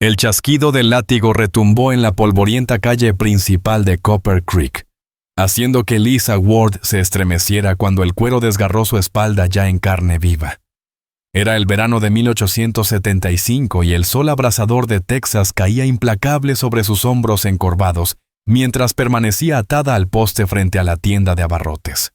El chasquido del látigo retumbó en la polvorienta calle principal de Copper Creek, haciendo que Eliza Ward se estremeciera cuando el cuero desgarró su espalda ya en carne viva. Era el verano de 1875 y el sol abrasador de Texas caía implacable sobre sus hombros encorvados mientras permanecía atada al poste frente a la tienda de abarrotes.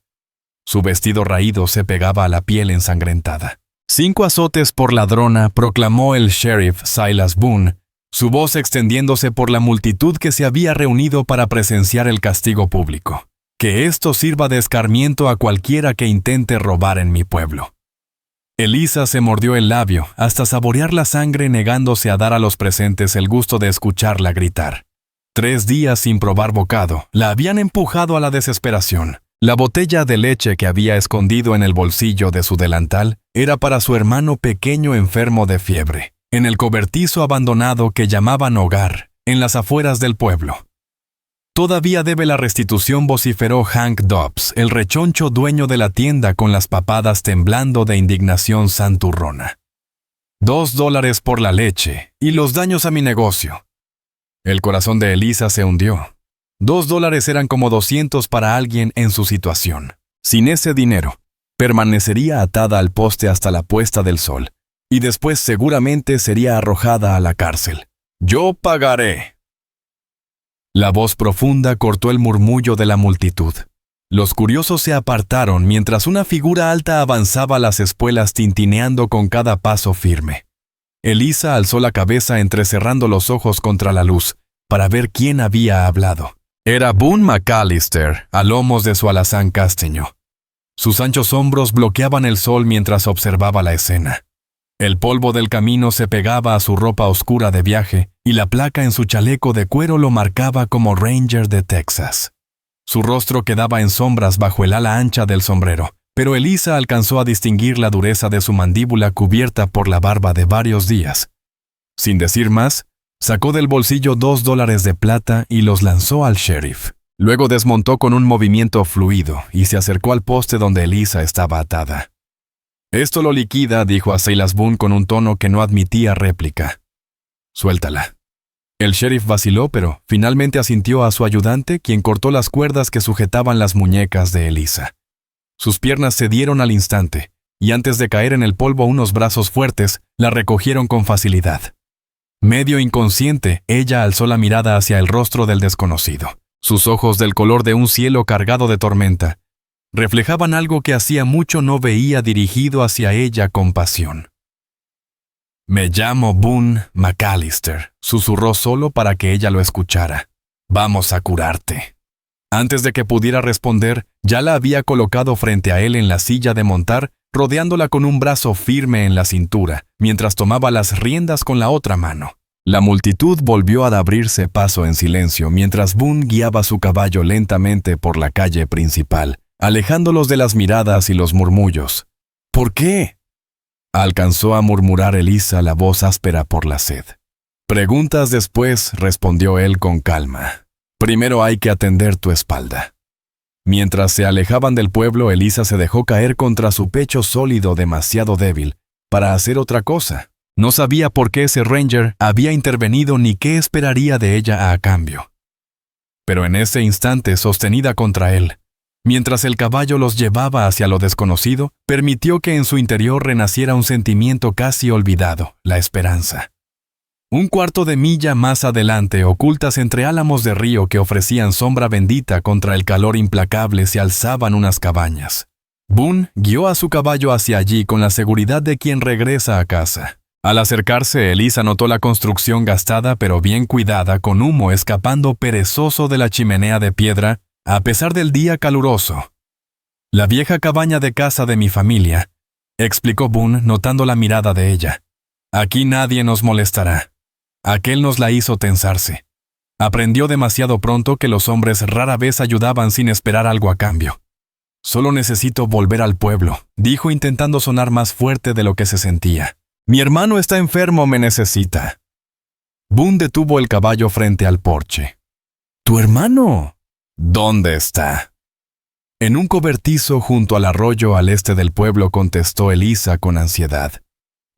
Su vestido raído se pegaba a la piel ensangrentada. 5 azotes por ladrona, proclamó el sheriff Silas Boone, su voz extendiéndose por la multitud que se había reunido para presenciar el castigo público. Que esto sirva de escarmiento a cualquiera que intente robar en mi pueblo. Eliza se mordió el labio hasta saborear la sangre, negándose a dar a los presentes el gusto de escucharla gritar. 3 días sin probar bocado la habían empujado a la desesperación. La botella de leche que había escondido en el bolsillo de su delantal era para su hermano pequeño enfermo de fiebre, en el cobertizo abandonado que llamaban hogar, en las afueras del pueblo. Todavía debe la restitución, vociferó Hank Dobbs, el rechoncho dueño de la tienda con las papadas temblando de indignación santurrona. $2 por la leche y los daños a mi negocio. El corazón de Eliza se hundió. $2 eran como 200 para alguien en su situación. Sin ese dinero, permanecería atada al poste hasta la puesta del sol, y después seguramente sería arrojada a la cárcel. «Yo pagaré». La voz profunda cortó el murmullo de la multitud. Los curiosos se apartaron mientras una figura alta avanzaba las espuelas tintineando con cada paso firme. Eliza alzó la cabeza entrecerrando los ojos contra la luz para ver quién había hablado. Era Boone McAllister, a lomos de su alazán castaño. Sus anchos hombros bloqueaban el sol mientras observaba la escena. El polvo del camino se pegaba a su ropa oscura de viaje y la placa en su chaleco de cuero lo marcaba como Ranger de Texas. Su rostro quedaba en sombras bajo el ala ancha del sombrero, pero Eliza alcanzó a distinguir la dureza de su mandíbula cubierta por la barba de varios días. Sin decir más, sacó del bolsillo $2 de plata y los lanzó al sheriff. Luego desmontó con un movimiento fluido y se acercó al poste donde Eliza estaba atada. «Esto lo liquida», dijo a Silas Boone con un tono que no admitía réplica. «Suéltala». El sheriff vaciló, pero finalmente asintió a su ayudante, quien cortó las cuerdas que sujetaban las muñecas de Eliza. Sus piernas cedieron al instante, y antes de caer en el polvo unos brazos fuertes la recogieron con facilidad. Medio inconsciente, ella alzó la mirada hacia el rostro del desconocido. Sus ojos, del color de un cielo cargado de tormenta, reflejaban algo que hacía mucho no veía dirigido hacia ella con pasión. «Me llamo Boone McAllister», susurró solo para que ella lo escuchara. «Vamos a curarte». Antes de que pudiera responder, ya la había colocado frente a él en la silla de montar, rodeándola con un brazo firme en la cintura, mientras tomaba las riendas con la otra mano. La multitud volvió a abrirse paso en silencio mientras Boone guiaba su caballo lentamente por la calle principal, alejándolos de las miradas y los murmullos. «¿Por qué?», alcanzó a murmurar Eliza, la voz áspera por la sed. «Preguntas después», respondió él con calma. «Primero hay que atender tu espalda». Mientras se alejaban del pueblo, Eliza se dejó caer contra su pecho sólido demasiado débil para hacer otra cosa. No sabía por qué ese Ranger había intervenido ni qué esperaría de ella a cambio. Pero en ese instante, sostenida contra él, mientras el caballo los llevaba hacia lo desconocido, permitió que en su interior renaciera un sentimiento casi olvidado, la esperanza. Un cuarto de milla más adelante, ocultas entre álamos de río que ofrecían sombra bendita contra el calor implacable, se alzaban unas cabañas. Boone guió a su caballo hacia allí con la seguridad de quien regresa a casa. Al acercarse, Eliza notó la construcción gastada pero bien cuidada, con humo escapando perezoso de la chimenea de piedra, a pesar del día caluroso. «La vieja cabaña de casa de mi familia», explicó Boone, notando la mirada de ella. «Aquí nadie nos molestará». Aquel nos la hizo tensarse. Aprendió demasiado pronto que los hombres rara vez ayudaban sin esperar algo a cambio. «Solo necesito volver al pueblo», dijo intentando sonar más fuerte de lo que se sentía. «Mi hermano está enfermo, me necesita». Boone detuvo el caballo frente al porche. «¿Tu hermano? ¿Dónde está?» «En un cobertizo junto al arroyo al este del pueblo», contestó Eliza con ansiedad.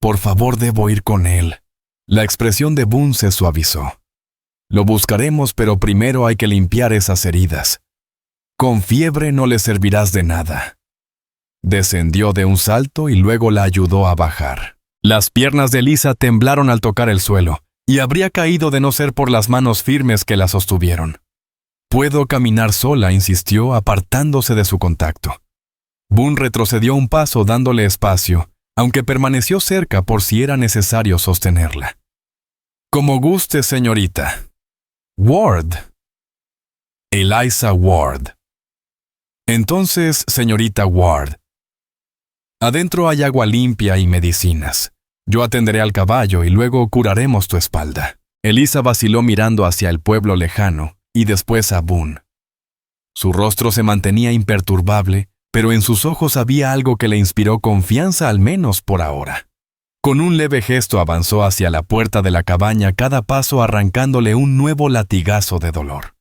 «Por favor, debo ir con él». La expresión de Boone se suavizó. Lo buscaremos, pero primero hay que limpiar esas heridas. Con fiebre no le servirás de nada. Descendió de un salto y luego la ayudó a bajar. Las piernas de Lisa temblaron al tocar el suelo, y habría caído de no ser por las manos firmes que la sostuvieron. «Puedo caminar sola», insistió, apartándose de su contacto. Boone retrocedió un paso dándole espacio, aunque permaneció cerca por si era necesario sostenerla. «Como guste, señorita». «Ward». «Eliza Ward». «Entonces, señorita Ward, adentro hay agua limpia y medicinas. Yo atenderé al caballo y luego curaremos tu espalda». Eliza vaciló mirando hacia el pueblo lejano y después a Boone. Su rostro se mantenía imperturbable, pero en sus ojos había algo que le inspiró confianza, al menos por ahora. Con un leve gesto avanzó hacia la puerta de la cabaña, cada paso arrancándole un nuevo latigazo de dolor.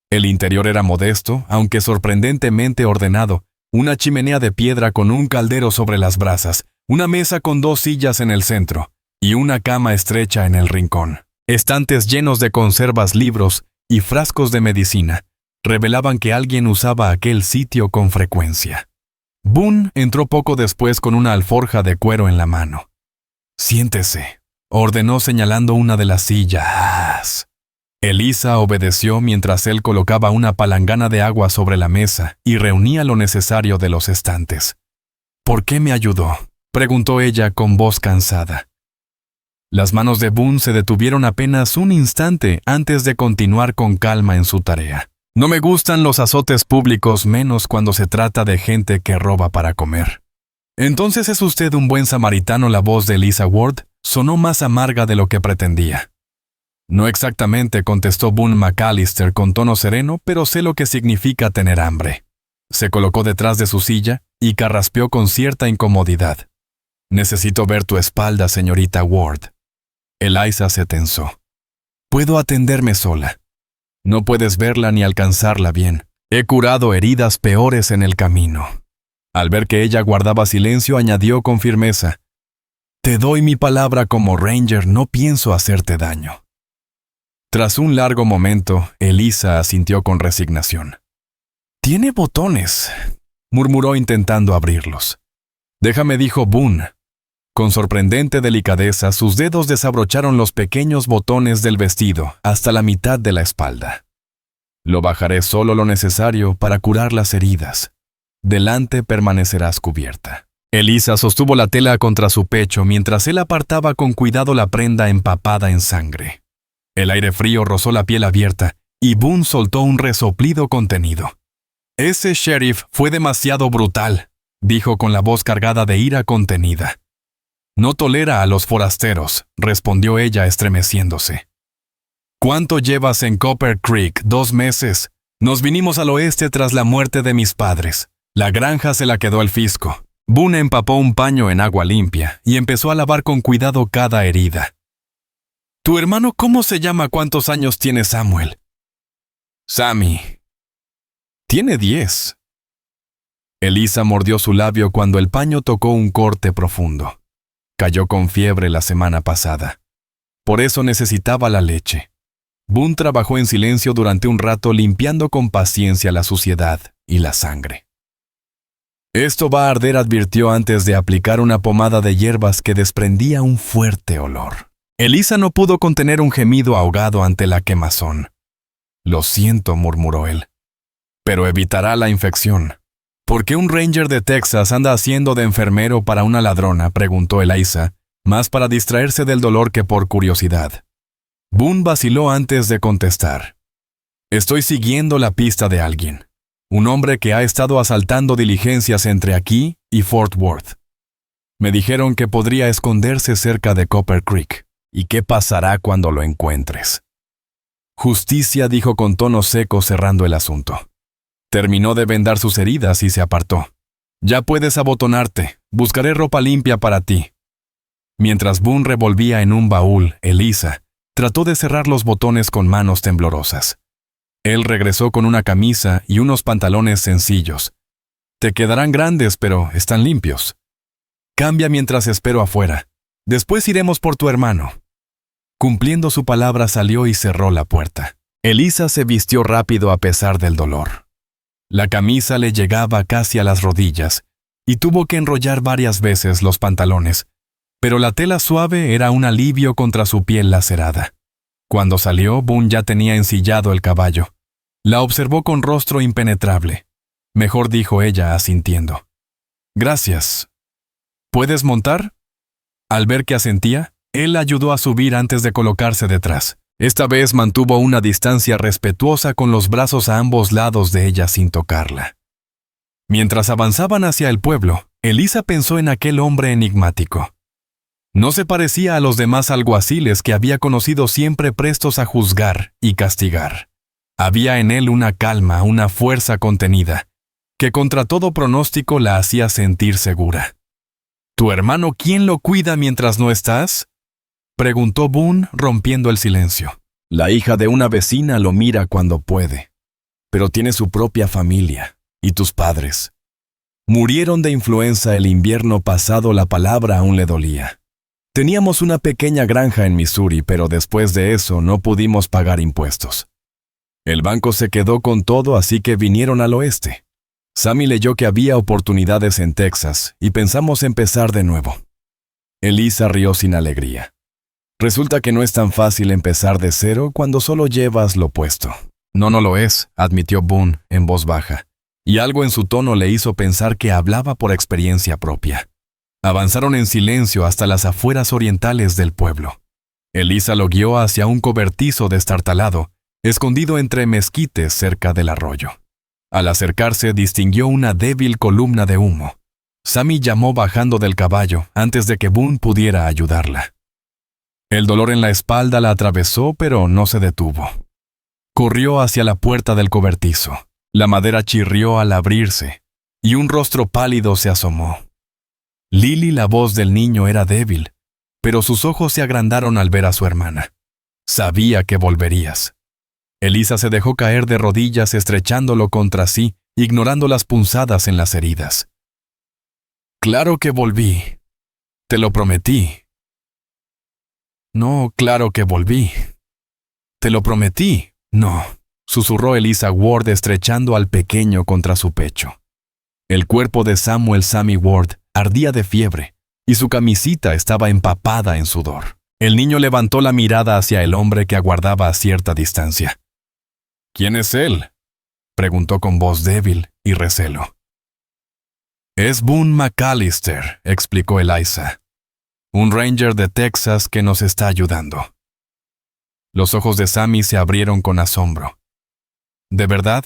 El interior era modesto, aunque sorprendentemente ordenado. Una chimenea de piedra con un caldero sobre las brasas, una mesa con 2 sillas en el centro, y una cama estrecha en el rincón. Estantes llenos de conservas, libros y frascos de medicina revelaban que alguien usaba aquel sitio con frecuencia. Boone entró poco después con una alforja de cuero en la mano. «Siéntese», ordenó señalando una de las sillas. Eliza obedeció mientras él colocaba una palangana de agua sobre la mesa y reunía lo necesario de los estantes. «¿Por qué me ayudó?», preguntó ella con voz cansada. Las manos de Boone se detuvieron apenas un instante antes de continuar con calma en su tarea. «No me gustan los azotes públicos, menos cuando se trata de gente que roba para comer». «¿Entonces es usted un buen samaritano?». La voz de Eliza Ward sonó más amarga de lo que pretendía. «No exactamente», contestó Boone McAllister con tono sereno, «pero sé lo que significa tener hambre». Se colocó detrás de su silla y carraspeó con cierta incomodidad. «Necesito ver tu espalda, señorita Ward». Eliza se tensó. «Puedo atenderme sola». «No puedes verla ni alcanzarla bien. He curado heridas peores en el camino». Al ver que ella guardaba silencio, añadió con firmeza: «Te doy mi palabra como ranger, no pienso hacerte daño». Tras un largo momento, Eliza asintió con resignación. «Tiene botones», murmuró intentando abrirlos. «Déjame», dijo Boone. Con sorprendente delicadeza, sus dedos desabrocharon los pequeños botones del vestido hasta la mitad de la espalda. «Lo bajaré solo lo necesario para curar las heridas. Delante permanecerás cubierta». Eliza sostuvo la tela contra su pecho mientras él apartaba con cuidado la prenda empapada en sangre. El aire frío rozó la piel abierta y Boone soltó un resoplido contenido. «Ese sheriff fue demasiado brutal», dijo con la voz cargada de ira contenida. «No tolera a los forasteros», respondió ella estremeciéndose. «¿Cuánto llevas en Copper Creek?». «2 meses. Nos vinimos al oeste tras la muerte de mis padres. La granja se la quedó el fisco». Boone empapó un paño en agua limpia y empezó a lavar con cuidado cada herida. «¿Tu hermano cómo se llama?». «¿Cuántos años tiene Samuel?». «Sammy». «Tiene 10». Eliza mordió su labio cuando el paño tocó un corte profundo. Cayó con fiebre la semana pasada. Por eso necesitaba la leche. Boone trabajó en silencio durante un rato, limpiando con paciencia la suciedad y la sangre. «Esto va a arder», advirtió antes de aplicar una pomada de hierbas que desprendía un fuerte olor. Eliza no pudo contener un gemido ahogado ante la quemazón. «Lo siento», murmuró él. «Pero evitará la infección». «¿Por qué un ranger de Texas anda haciendo de enfermero para una ladrona?», preguntó Eliza, más para distraerse del dolor que por curiosidad. Boone vaciló antes de contestar. «Estoy siguiendo la pista de alguien. Un hombre que ha estado asaltando diligencias entre aquí y Fort Worth. Me dijeron que podría esconderse cerca de Copper Creek. ¿Y qué pasará cuando lo encuentres?». «Justicia», dijo con tono seco, cerrando el asunto. Terminó de vendar sus heridas y se apartó. «Ya puedes abotonarte. Buscaré ropa limpia para ti». Mientras Boone revolvía en un baúl, Eliza trató de cerrar los botones con manos temblorosas. Él regresó con una camisa y unos pantalones sencillos. «Te quedarán grandes, pero están limpios. Cambia mientras espero afuera. Después iremos por tu hermano». Cumpliendo su palabra salió y cerró la puerta. Elisa se vistió rápido a pesar del dolor. La camisa le llegaba casi a las rodillas y tuvo que enrollar varias veces los pantalones, pero la tela suave era un alivio contra su piel lacerada. Cuando salió, Boone ya tenía ensillado el caballo. La observó con rostro impenetrable. Mejor dijo ella, asintiendo. «Gracias. ¿Puedes montar?» Al ver que asentía, él la ayudó a subir antes de colocarse detrás. Esta vez mantuvo una distancia respetuosa con los brazos a ambos lados de ella sin tocarla. Mientras avanzaban hacia el pueblo, Elisa pensó en aquel hombre enigmático. No se parecía a los demás alguaciles que había conocido siempre prestos a juzgar y castigar. Había en él una calma, una fuerza contenida, que contra todo pronóstico la hacía sentir segura. «¿Tu hermano quién lo cuida mientras no estás?», preguntó Boone, rompiendo el silencio. «La hija de una vecina lo mira cuando puede, pero tiene su propia familia. ¿Y tus padres? Murieron de influenza el invierno pasado, la palabra aún le dolía. Teníamos una pequeña granja en Missouri, pero después de eso no pudimos pagar impuestos. El banco se quedó con todo, así que vinieron al oeste. Sammy leyó que había oportunidades en Texas y pensamos empezar de nuevo». Elisa rió sin alegría. «Resulta que no es tan fácil empezar de cero cuando solo llevas lo puesto». «No lo es», admitió Boone en voz baja, y algo en su tono le hizo pensar que hablaba por experiencia propia. Avanzaron en silencio hasta las afueras orientales del pueblo. Elisa lo guió hacia un cobertizo destartalado, escondido entre mezquites cerca del arroyo. Al acercarse, distinguió una débil columna de humo. Sammy llamó bajando del caballo antes de que Boone pudiera ayudarla. El dolor en la espalda la atravesó, pero no se detuvo. Corrió hacia la puerta del cobertizo. La madera chirrió al abrirse, y un rostro pálido se asomó. Lily, la voz del niño, era débil, pero sus ojos se agrandaron al ver a su hermana. «Sabía que volverías». Elisa se dejó caer de rodillas estrechándolo contra sí, ignorando las punzadas en las heridas. «Claro que volví. Te lo prometí». «No, claro que volví. Te lo prometí». «No», susurró Elisa Ward estrechando al pequeño contra su pecho. El cuerpo de Samuel «Sammy» Ward ardía de fiebre, y su camisita estaba empapada en sudor. El niño levantó la mirada hacia el hombre que aguardaba a cierta distancia. «¿Quién es él?», preguntó con voz débil y recelo. «Es Boone McAllister», explicó Elisa. «Un ranger de Texas que nos está ayudando». Los ojos de Sammy se abrieron con asombro. «¿De verdad?».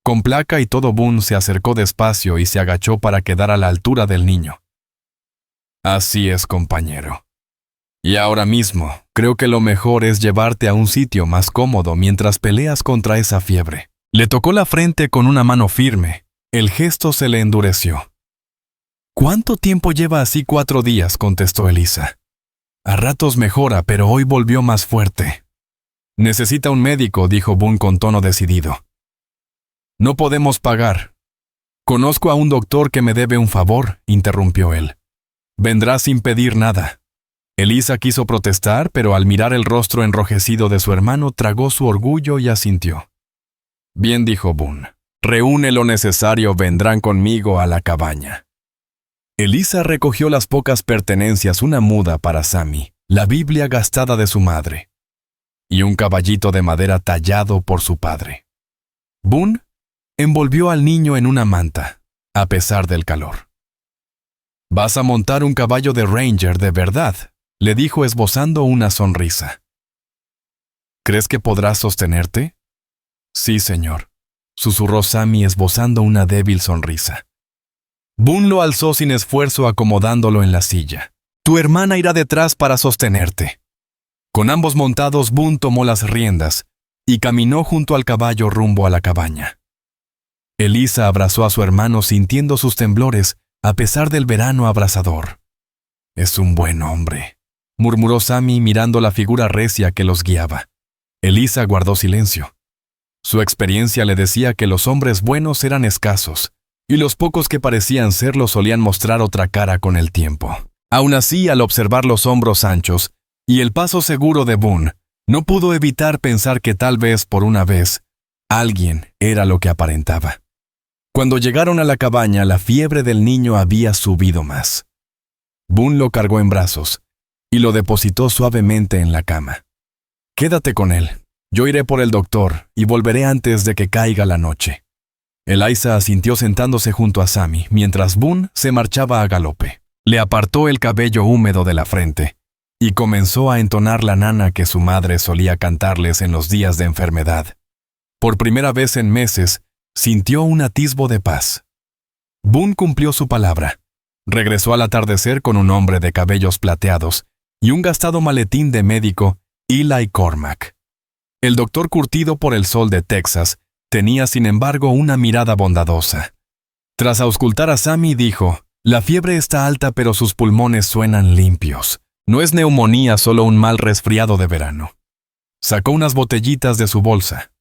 Con placa y todo, Boone se acercó despacio y se agachó para quedar a la altura del niño. «Así es, compañero. Y ahora mismo, creo que lo mejor es llevarte a un sitio más cómodo mientras peleas contra esa fiebre». Le tocó la frente con una mano firme. El gesto se le endureció. «¿Cuánto tiempo lleva así? 4 días», contestó Elisa. «A ratos mejora, pero hoy volvió más fuerte». «Necesita un médico», dijo Boone con tono decidido. «No podemos pagar». «Conozco a un doctor que me debe un favor», interrumpió él. «Vendrá sin pedir nada». Elisa quiso protestar, pero al mirar el rostro enrojecido de su hermano tragó su orgullo y asintió. «Bien», dijo Boone. «Reúne lo necesario, vendrán conmigo a la cabaña». Elisa recogió las pocas pertenencias, una muda para Sammy, la Biblia gastada de su madre, y un caballito de madera tallado por su padre. Boone envolvió al niño en una manta, a pesar del calor. «Vas a montar un caballo de ranger de verdad», le dijo esbozando una sonrisa. «¿Crees que podrás sostenerte?» «Sí, señor», susurró Sammy esbozando una débil sonrisa. Boone lo alzó sin esfuerzo acomodándolo en la silla. «Tu hermana irá detrás para sostenerte». Con ambos montados, Boone tomó las riendas y caminó junto al caballo rumbo a la cabaña. Elisa abrazó a su hermano sintiendo sus temblores a pesar del verano abrasador. «Es un buen hombre», murmuró Sammy mirando la figura recia que los guiaba. Elisa guardó silencio. Su experiencia le decía que los hombres buenos eran escasos, y los pocos que parecían serlo solían mostrar otra cara con el tiempo. Aún así, al observar los hombros anchos, y el paso seguro de Boone, no pudo evitar pensar que tal vez por una vez, alguien era lo que aparentaba. Cuando llegaron a la cabaña, la fiebre del niño había subido más. Boone lo cargó en brazos y lo depositó suavemente en la cama. «Quédate con él. Yo iré por el doctor y volveré antes de que caiga la noche». Eliza asintió sentándose junto a Sammy mientras Boone se marchaba a galope. Le apartó el cabello húmedo de la frente y comenzó a entonar la nana que su madre solía cantarles en los días de enfermedad. Por primera vez en meses, sintió un atisbo de paz. Boone cumplió su palabra. Regresó al atardecer con un hombre de cabellos plateados y un gastado maletín de médico, Eli Cormack. El doctor, curtido por el sol de Texas, tenía sin embargo una mirada bondadosa. Tras auscultar a Sammy, dijo: «La fiebre está alta, pero sus pulmones suenan limpios. No es neumonía, solo un mal resfriado de verano». Sacó unas botellitas de su bolsa.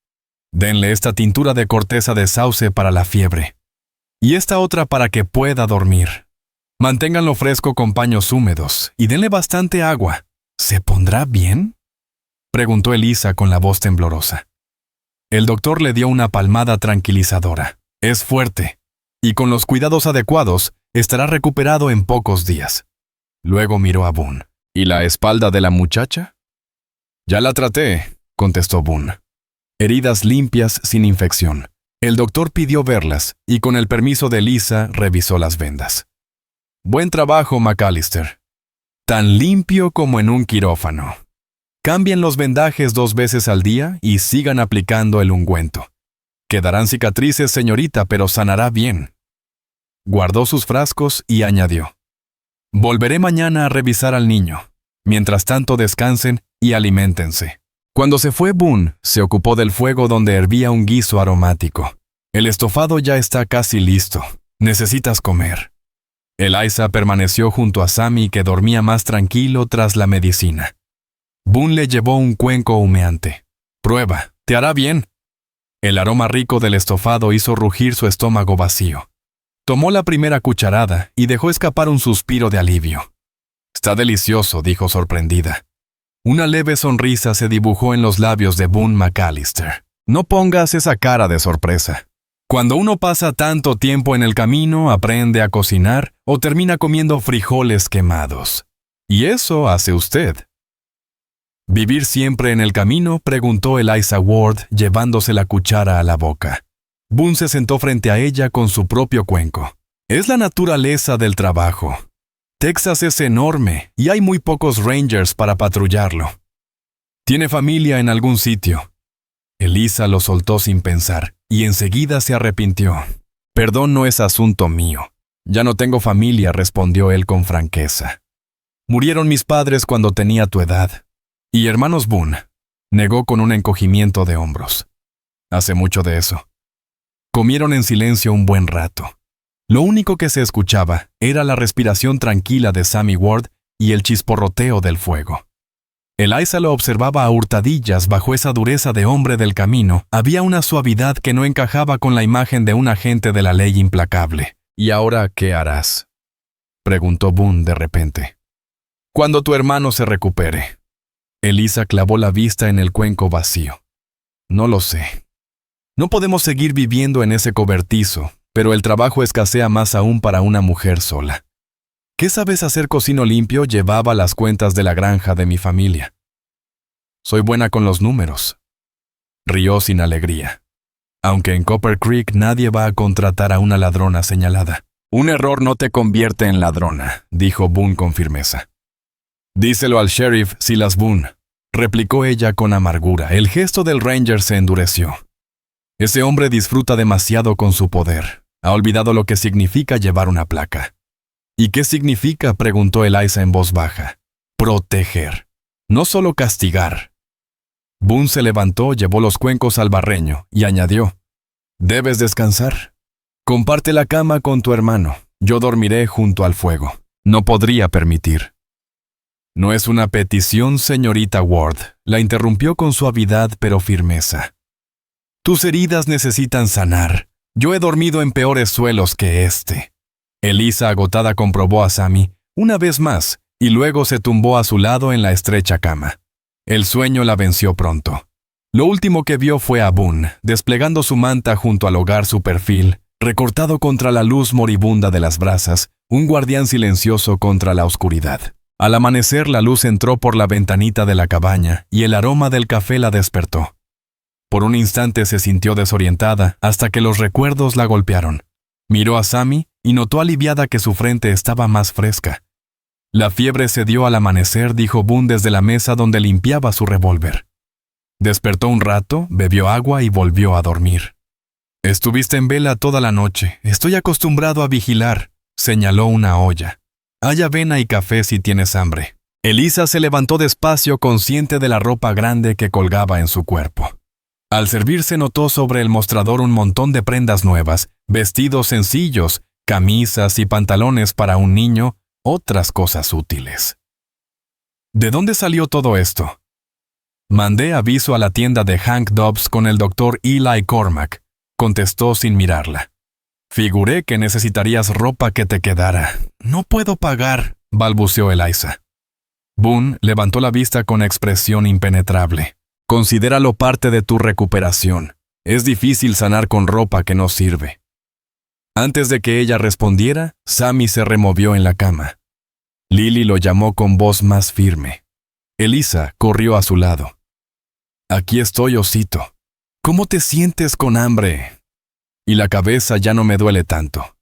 «Denle esta tintura de corteza de sauce para la fiebre. Y esta otra para que pueda dormir. Manténganlo fresco con paños húmedos y denle bastante agua. ¿Se pondrá bien?», preguntó Eliza con la voz temblorosa. El doctor le dio una palmada tranquilizadora. «Es fuerte, y con los cuidados adecuados estará recuperado en pocos días». Luego miró a Boone. «¿Y la espalda de la muchacha?». «Ya la traté», contestó Boone. «Heridas limpias sin infección». El doctor pidió verlas y con el permiso de Eliza revisó las vendas. «Buen trabajo, McAllister. Tan limpio como en un quirófano. Cambien los vendajes 2 veces al día y sigan aplicando el ungüento. Quedarán cicatrices, señorita, pero sanará bien». Guardó sus frascos y añadió: «Volveré mañana a revisar al niño. Mientras tanto, descansen y aliméntense». Cuando se fue, Boone se ocupó del fuego donde hervía un guiso aromático. «El estofado ya está casi listo. Necesitas comer». Eliza permaneció junto a Sammy, que dormía más tranquilo tras la medicina. Boone le llevó un cuenco humeante. «Prueba, te hará bien». El aroma rico del estofado hizo rugir su estómago vacío. Tomó la primera cucharada y dejó escapar un suspiro de alivio. «Está delicioso», dijo sorprendida. Una leve sonrisa se dibujó en los labios de Boone McAllister. «No pongas esa cara de sorpresa. Cuando uno pasa tanto tiempo en el camino, aprende a cocinar o termina comiendo frijoles quemados. Y eso hace usted». «¿Vivir siempre en el camino?», preguntó Eliza Ward, llevándose la cuchara a la boca. Boone se sentó frente a ella con su propio cuenco. «Es la naturaleza del trabajo. Texas es enorme y hay muy pocos Rangers para patrullarlo. ¿Tiene familia en algún sitio?». Eliza lo soltó sin pensar y enseguida se arrepintió. «Perdón, no es asunto mío. Ya no tengo familia», respondió él con franqueza. «Murieron mis padres cuando tenía tu edad». «¿Y hermanos Boone?», negó con un encogimiento de hombros. «Hace mucho de eso». Comieron en silencio un buen rato. Lo único que se escuchaba era la respiración tranquila de Sammy Ward y el chisporroteo del fuego. Eliza lo observaba a hurtadillas. Bajo esa dureza de hombre del camino había una suavidad que no encajaba con la imagen de un agente de la ley implacable. «¿Y ahora qué harás?», preguntó Boone de repente. «Cuando tu hermano se recupere». Eliza clavó la vista en el cuenco vacío. «No lo sé. No podemos seguir viviendo en ese cobertizo, pero el trabajo escasea más aún para una mujer sola. ¿Qué sabes hacer? Cocino limpio, llevaba las cuentas de la granja de mi familia. Soy buena con los números». Rió sin alegría. «Aunque en Copper Creek nadie va a contratar a una ladrona señalada». «Un error no te convierte en ladrona», dijo Boone con firmeza. «Díselo al sheriff Silas Boone», replicó ella con amargura. El gesto del Ranger se endureció. «Ese hombre disfruta demasiado con su poder. Ha olvidado lo que significa llevar una placa». «¿Y qué significa?», preguntó Eliza en voz baja. «Proteger, no solo castigar». Boone se levantó, llevó los cuencos al barreño y añadió: «Debes descansar. Comparte la cama con tu hermano. Yo dormiré junto al fuego. No podría permitir». «No es una petición, señorita Ward», la interrumpió con suavidad pero firmeza. «Tus heridas necesitan sanar. Yo he dormido en peores suelos que este». Eliza, agotada, comprobó a Sammy, una vez más, y luego se tumbó a su lado en la estrecha cama. El sueño la venció pronto. Lo último que vio fue a Boone, desplegando su manta junto al hogar su perfil, recortado contra la luz moribunda de las brasas, un guardián silencioso contra la oscuridad. Al amanecer la luz entró por la ventanita de la cabaña y el aroma del café la despertó. Por un instante se sintió desorientada hasta que los recuerdos la golpearon. Miró a Sammy y notó aliviada que su frente estaba más fresca. La fiebre cedió al amanecer, dijo Boone desde la mesa donde limpiaba su revólver. Despertó un rato, bebió agua y volvió a dormir. «Estuviste en vela toda la noche. Estoy acostumbrado a vigilar», señaló una olla. «Hay avena y café si tienes hambre». Elisa se levantó despacio, consciente de la ropa grande que colgaba en su cuerpo. Al servirse notó sobre el mostrador un montón de prendas nuevas, vestidos sencillos, camisas y pantalones para un niño, otras cosas útiles. ¿De dónde salió todo esto? Mandé aviso a la tienda de Hank Dobbs con el doctor Eli Cormack, contestó sin mirarla. Figuré que necesitarías ropa que te quedara. No puedo pagar, balbuceó Eliza. Boone levantó la vista con expresión impenetrable. Considéralo parte de tu recuperación. Es difícil sanar con ropa que no sirve. Antes de que ella respondiera, Sammy se removió en la cama. Lily lo llamó con voz más firme. Elisa corrió a su lado. «Aquí estoy, osito. ¿Cómo te sientes con hambre?» «Y la cabeza ya no me duele tanto».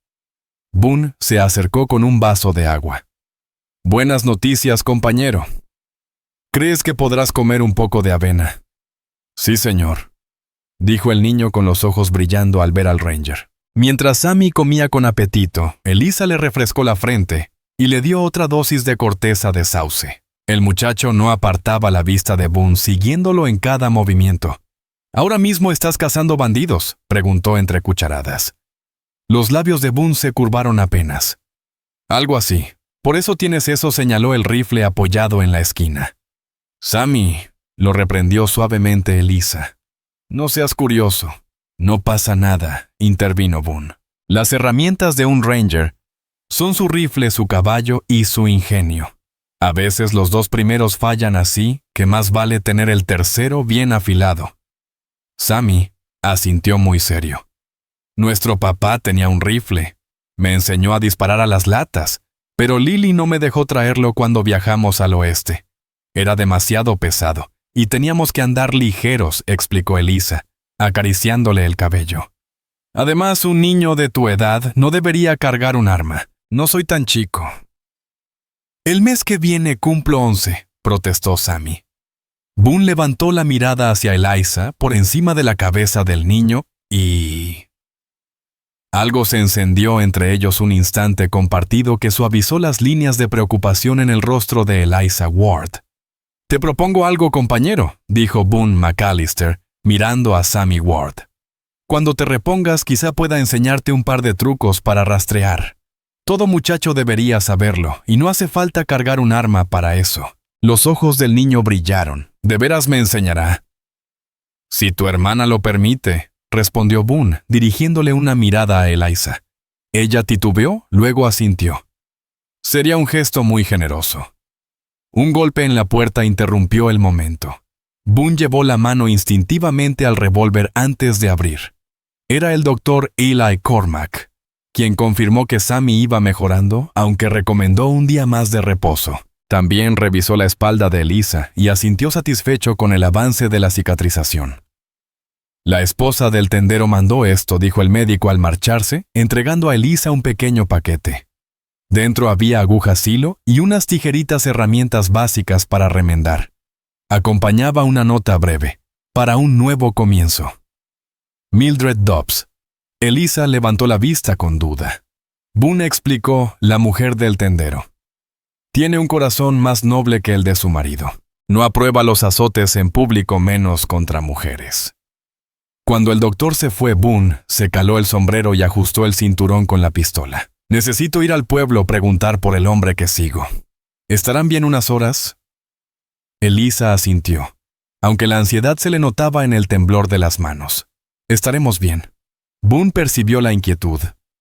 Boone se acercó con un vaso de agua. «Buenas noticias, compañero. ¿Crees que podrás comer un poco de avena?» «Sí, señor», dijo el niño con los ojos brillando al ver al Ranger. Mientras Sammy comía con apetito, Elisa le refrescó la frente y le dio otra dosis de corteza de sauce. El muchacho no apartaba la vista de Boone, siguiéndolo en cada movimiento. «¿Ahora mismo estás cazando bandidos?», preguntó entre cucharadas. Los labios de Boone se curvaron apenas. «Algo así. Por eso tienes eso», señaló el rifle apoyado en la esquina. «Sammy», lo reprendió suavemente Elisa. «No seas curioso. No pasa nada», intervino Boone. «Las herramientas de un Ranger son su rifle, su caballo y su ingenio. A veces los dos primeros fallan así que más vale tener el tercero bien afilado». Sammy asintió muy serio. «Nuestro papá tenía un rifle. Me enseñó a disparar a las latas, pero Lily no me dejó traerlo cuando viajamos al oeste. Era demasiado pesado y teníamos que andar ligeros», explicó Elisa, acariciándole el cabello. «Además, un niño de tu edad no debería cargar un arma. No soy tan chico». «El mes que viene cumplo 11», protestó Sammy. Boone levantó la mirada hacia Eliza por encima de la cabeza del niño y... Algo se encendió entre ellos un instante compartido que suavizó las líneas de preocupación en el rostro de Eliza Ward. «Te propongo algo, compañero», dijo Boone McAllister, mirando a Sammy Ward. «Cuando te repongas quizá pueda enseñarte un par de trucos para rastrear. Todo muchacho debería saberlo, y no hace falta cargar un arma para eso». Los ojos del niño brillaron. «¿De veras me enseñará?» «Si tu hermana lo permite», respondió Boone, dirigiéndole una mirada a Eliza. Ella titubeó, luego asintió. «Sería un gesto muy generoso». Un golpe en la puerta interrumpió el momento. Boone llevó la mano instintivamente al revólver antes de abrir. Era el doctor Eli Cormack, quien confirmó que Sammy iba mejorando, aunque recomendó un día más de reposo. También revisó la espalda de Elisa y asintió satisfecho con el avance de la cicatrización. «La esposa del tendero mandó esto», dijo el médico al marcharse, entregando a Elisa un pequeño paquete. Dentro había agujas hilo y unas tijeritas, herramientas básicas para remendar. Acompañaba una nota breve, para un nuevo comienzo. Mildred Dobbs. Elisa levantó la vista con duda. Boone explicó, la mujer del tendero. Tiene un corazón más noble que el de su marido. No aprueba los azotes en público, menos contra mujeres. Cuando el doctor se fue, Boone se caló el sombrero y ajustó el cinturón con la pistola. «Necesito ir al pueblo, preguntar por el hombre que sigo. ¿Estarán bien unas horas?» Elisa asintió, aunque la ansiedad se le notaba en el temblor de las manos. «Estaremos bien». Boone percibió la inquietud.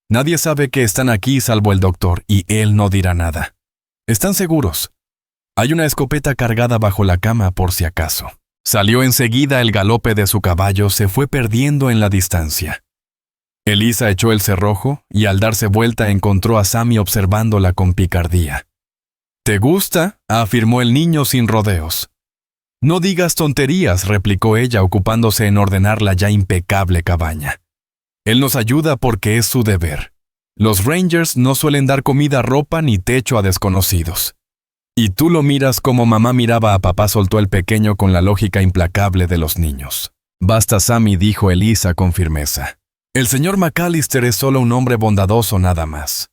Nadie sabe que están aquí salvo el doctor, y él no dirá nada. Están seguros. Hay una escopeta cargada bajo la cama por si acaso. Salió enseguida, el galope de su caballo se fue perdiendo en la distancia. Elisa echó el cerrojo y al darse vuelta encontró a Sammy observándola con picardía. «¿Te gusta?», afirmó el niño sin rodeos. «No digas tonterías», replicó ella ocupándose en ordenar la ya impecable cabaña. «Él nos ayuda porque es su deber. Los Rangers no suelen dar comida, ropa ni techo a desconocidos. Y tú lo miras como mamá miraba a papá», soltó el pequeño con la lógica implacable de los niños. «Basta, Sammy», dijo Elisa con firmeza. «El señor McAllister es solo un hombre bondadoso nada más».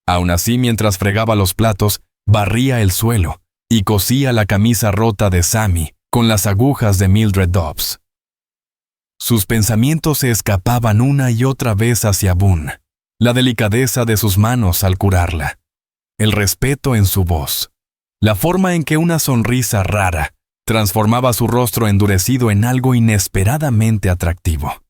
Aún así, mientras fregaba los platos, barría el suelo y cosía la camisa rota de Sammy con las agujas de Mildred Dobbs. Sus pensamientos se escapaban una y otra vez hacia Boone, la delicadeza de sus manos al curarla, el respeto en su voz, la forma en que una sonrisa rara transformaba su rostro endurecido en algo inesperadamente atractivo.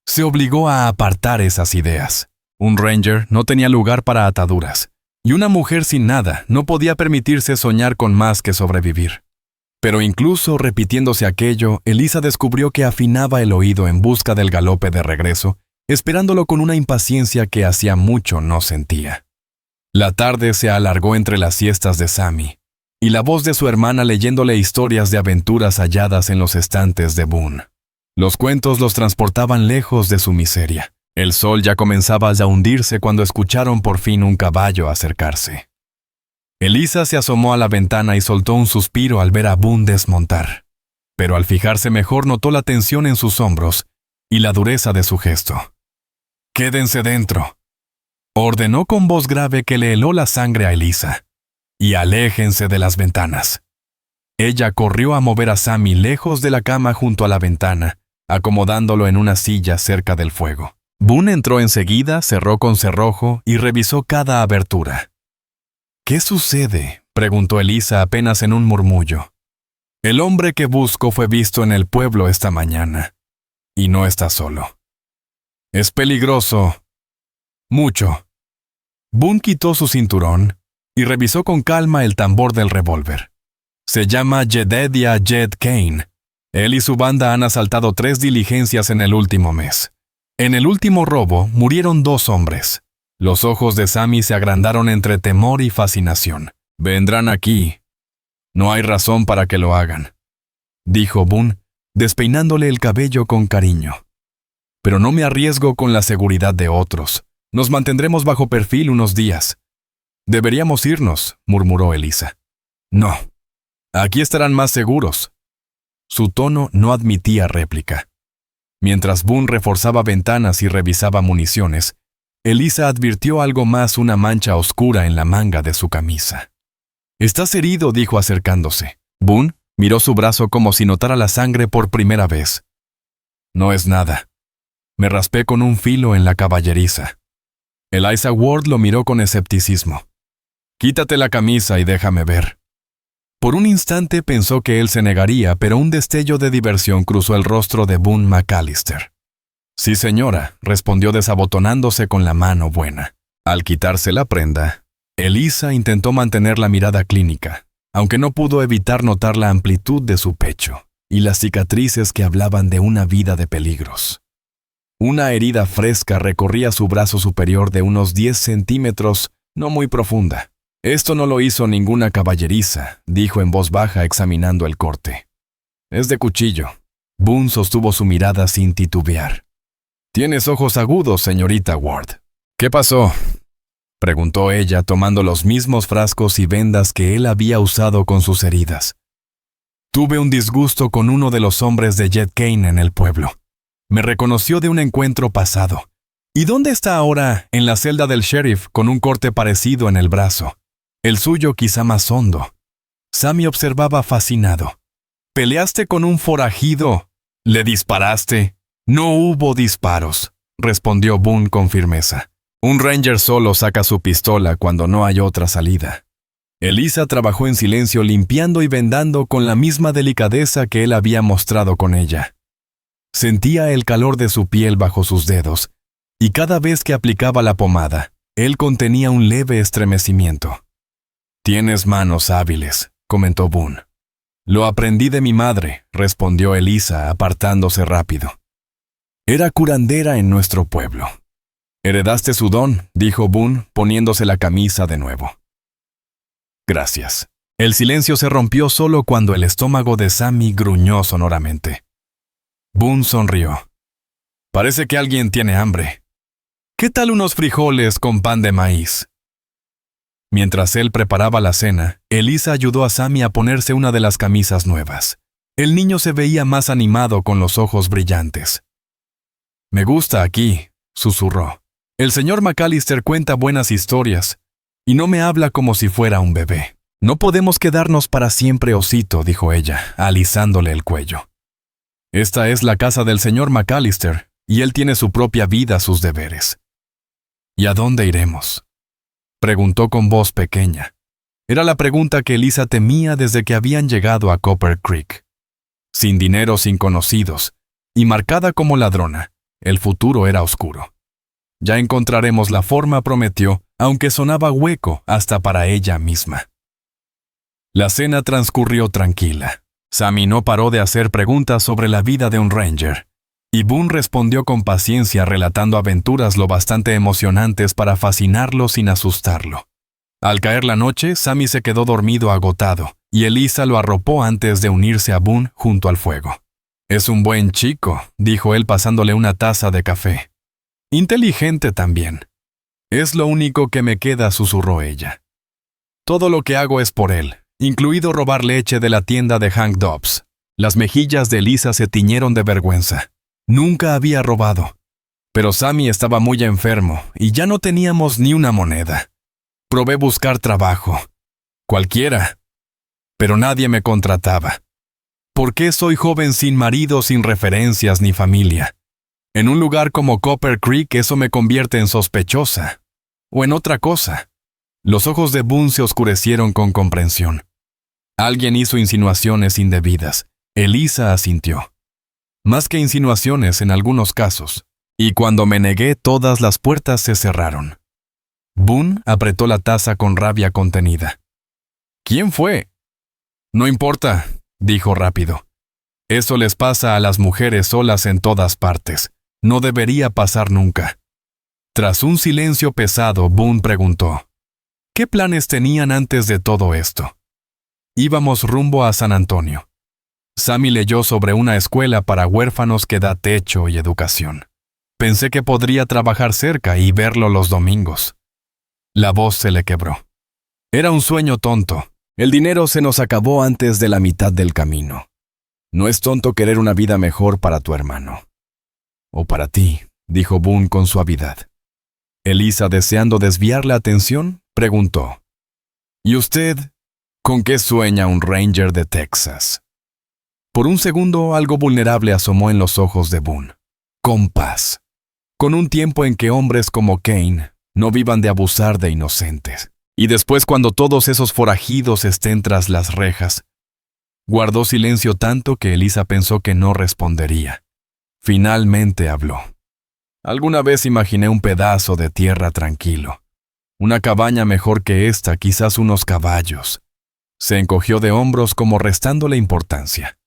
Se obligó a apartar esas ideas. Un Ranger no tenía lugar para ataduras, y una mujer sin nada no podía permitirse soñar con más que sobrevivir. Pero incluso repitiéndose aquello, Elisa descubrió que afinaba el oído en busca del galope de regreso, esperándolo con una impaciencia que hacía mucho no sentía. La tarde se alargó entre las siestas de Sammy y la voz de su hermana leyéndole historias de aventuras halladas en los estantes de Boone. Los cuentos los transportaban lejos de su miseria. El sol ya comenzaba a hundirse cuando escucharon por fin un caballo acercarse. Elisa se asomó a la ventana y soltó un suspiro al ver a Boone desmontar. Pero al fijarse mejor notó la tensión en sus hombros y la dureza de su gesto. «Quédense dentro», ordenó con voz grave que le heló la sangre a Elisa. «Y aléjense de las ventanas». Ella corrió a mover a Sammy lejos de la cama junto a la ventana, acomodándolo en una silla cerca del fuego. Boone entró enseguida, cerró con cerrojo y revisó cada abertura. «¿Qué sucede?», preguntó Elisa apenas en un murmullo. «El hombre que busco fue visto en el pueblo esta mañana. Y no está solo. Es peligroso. Mucho». Boone quitó su cinturón y revisó con calma el tambor del revólver. «Se llama Jedediah Jed Kane. Él y su banda han asaltado 3 diligencias en el último mes. En el último robo murieron 2 hombres. Los ojos de Sammy se agrandaron entre temor y fascinación. «Vendrán aquí. No hay razón para que lo hagan», dijo Boone, despeinándole el cabello con cariño. «Pero no me arriesgo con la seguridad de otros. Nos mantendremos bajo perfil unos días». «Deberíamos irnos», murmuró Elisa. «No. Aquí estarán más seguros». Su tono no admitía réplica. Mientras Boone reforzaba ventanas y revisaba municiones, Elisa advirtió algo más, una mancha oscura en la manga de su camisa. «¿Estás herido?», dijo acercándose. Boone miró su brazo como si notara la sangre por primera vez. «No es nada. Me raspé con un filo en la caballeriza». Eliza Ward lo miró con escepticismo. «Quítate la camisa y déjame ver». Por un instante pensó que él se negaría, pero un destello de diversión cruzó el rostro de Boone McAllister. «Sí, señora», respondió desabotonándose con la mano buena. Al quitarse la prenda, Elisa intentó mantener la mirada clínica, aunque no pudo evitar notar la amplitud de su pecho y las cicatrices que hablaban de una vida de peligros. Una herida fresca recorría su brazo superior de unos 10 centímetros, no muy profunda. «Esto no lo hizo ninguna caballeriza», dijo en voz baja examinando el corte. «Es de cuchillo». Boone sostuvo su mirada sin titubear. «Tienes ojos agudos, señorita Ward». «¿Qué pasó?», preguntó ella tomando los mismos frascos y vendas que él había usado con sus heridas. «Tuve un disgusto con uno de los hombres de Jed Kane en el pueblo. Me reconoció de un encuentro pasado. ¿Y dónde está ahora? En la celda del sheriff con un corte parecido en el brazo. El suyo quizá más hondo». Sammy observaba fascinado. «¿Peleaste con un forajido? ¿Le disparaste?» «No hubo disparos», respondió Boone con firmeza. «Un Ranger solo saca su pistola cuando no hay otra salida». Elisa trabajó en silencio limpiando y vendando con la misma delicadeza que él había mostrado con ella. Sentía el calor de su piel bajo sus dedos, y cada vez que aplicaba la pomada, él contenía un leve estremecimiento. Tienes manos hábiles, comentó Boone. Lo aprendí de mi madre, respondió Elisa, apartándose rápido. Era curandera en nuestro pueblo. Heredaste su don, dijo Boone, poniéndose la camisa de nuevo. Gracias. El silencio se rompió solo cuando el estómago de Sammy gruñó sonoramente. Boone sonrió. Parece que alguien tiene hambre. ¿Qué tal unos frijoles con pan de maíz? Mientras él preparaba la cena, Elisa ayudó a Sammy a ponerse una de las camisas nuevas. El niño se veía más animado con los ojos brillantes. Me gusta aquí, susurró. El señor McAllister cuenta buenas historias, y no me habla como si fuera un bebé. No podemos quedarnos para siempre, osito, dijo ella, alisándole el cuello. Esta es la casa del señor McAllister, y él tiene su propia vida, sus deberes. ¿Y a dónde iremos?, preguntó con voz pequeña. Era la pregunta que Elisa temía desde que habían llegado a Copper Creek. Sin dinero, sin conocidos, y marcada como ladrona, el futuro era oscuro. Ya encontraremos la forma, prometió, aunque sonaba hueco hasta para ella misma. La cena transcurrió tranquila. Sammy no paró de hacer preguntas sobre la vida de un ranger, y Boone respondió con paciencia relatando aventuras lo bastante emocionantes para fascinarlo sin asustarlo. Al caer la noche, Sammy se quedó dormido agotado, y Elisa lo arropó antes de unirse a Boone junto al fuego. Es un buen chico, dijo él pasándole una taza de café. Inteligente también. Es lo único que me queda, susurró ella. Todo lo que hago es por él, incluido robar leche de la tienda de Hank Dobbs. Las mejillas de Elisa se tiñeron de vergüenza. Nunca había robado. Pero Sammy estaba muy enfermo y ya no teníamos ni una moneda. Probé buscar trabajo. Cualquiera. Pero nadie me contrataba. ¿Por qué soy joven sin marido, sin referencias ni familia? En un lugar como Copper Creek eso me convierte en sospechosa. O en otra cosa. Los ojos de Boone se oscurecieron con comprensión. Alguien hizo insinuaciones indebidas. Elisa asintió. Más que insinuaciones en algunos casos. Y cuando me negué, todas las puertas se cerraron. Boone apretó la taza con rabia contenida. ¿Quién fue? No importa, dijo rápido. Eso les pasa a las mujeres solas en todas partes. No debería pasar nunca. Tras un silencio pesado, Boone preguntó. ¿Qué planes tenían antes de todo esto? Íbamos rumbo a San Antonio. Sammy leyó sobre una escuela para huérfanos que da techo y educación. Pensé que podría trabajar cerca y verlo los domingos. La voz se le quebró. Era un sueño tonto. El dinero se nos acabó antes de la mitad del camino. No es tonto querer una vida mejor para tu hermano. O para ti, dijo Boone con suavidad. Elisa, deseando desviar la atención, preguntó. ¿Y usted, con qué sueña un ranger de Texas? Por un segundo, algo vulnerable asomó en los ojos de Boone. Con paz. Con un tiempo en que hombres como Kane no vivan de abusar de inocentes. Y después, cuando todos esos forajidos estén tras las rejas. Guardó silencio tanto que Elisa pensó que no respondería. Finalmente habló. Alguna vez imaginé un pedazo de tierra tranquilo. Una cabaña mejor que esta, quizás unos caballos. Se encogió de hombros como restándole importancia.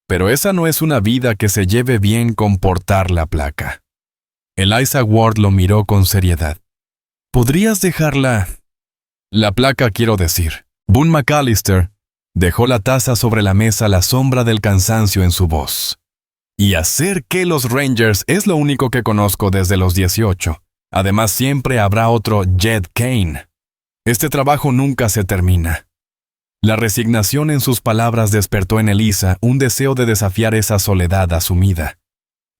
Pero esa no es una vida que se lleve bien con portar la placa. Eliza Ward lo miró con seriedad. ¿Podrías dejarla? La placa, quiero decir. Boone McAllister dejó la taza sobre la mesa a la sombra del cansancio en su voz. Y hacer que los Rangers es lo único que conozco desde los 18. Además, siempre habrá otro Jed Kane. Este trabajo nunca se termina. La resignación en sus palabras despertó en Elisa un deseo de desafiar esa soledad asumida.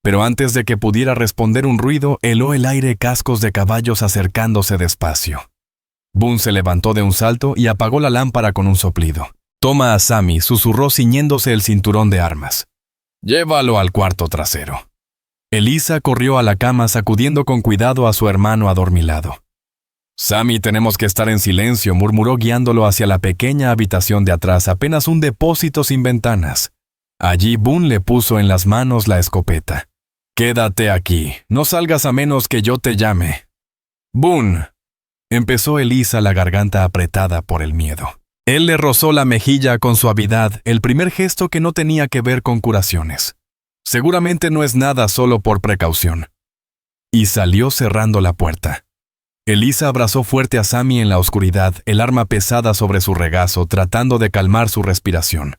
Pero antes de que pudiera responder un ruido, heló el aire cascos de caballos acercándose despacio. Boone se levantó de un salto y apagó la lámpara con un soplido. «Toma a Sammy», susurró ciñéndose el cinturón de armas. «Llévalo al cuarto trasero». Elisa corrió a la cama sacudiendo con cuidado a su hermano adormilado. «Sammy, tenemos que estar en silencio», murmuró guiándolo hacia la pequeña habitación de atrás, apenas un depósito sin ventanas. Allí Boone le puso en las manos la escopeta. «Quédate aquí, no salgas a menos que yo te llame». «Boone». Empezó Elisa, la garganta apretada por el miedo. Él le rozó la mejilla con suavidad, el primer gesto que no tenía que ver con curaciones. Seguramente no es nada, solo por precaución. Y salió cerrando la puerta. Elisa abrazó fuerte a Sammy en la oscuridad, el arma pesada sobre su regazo, tratando de calmar su respiración.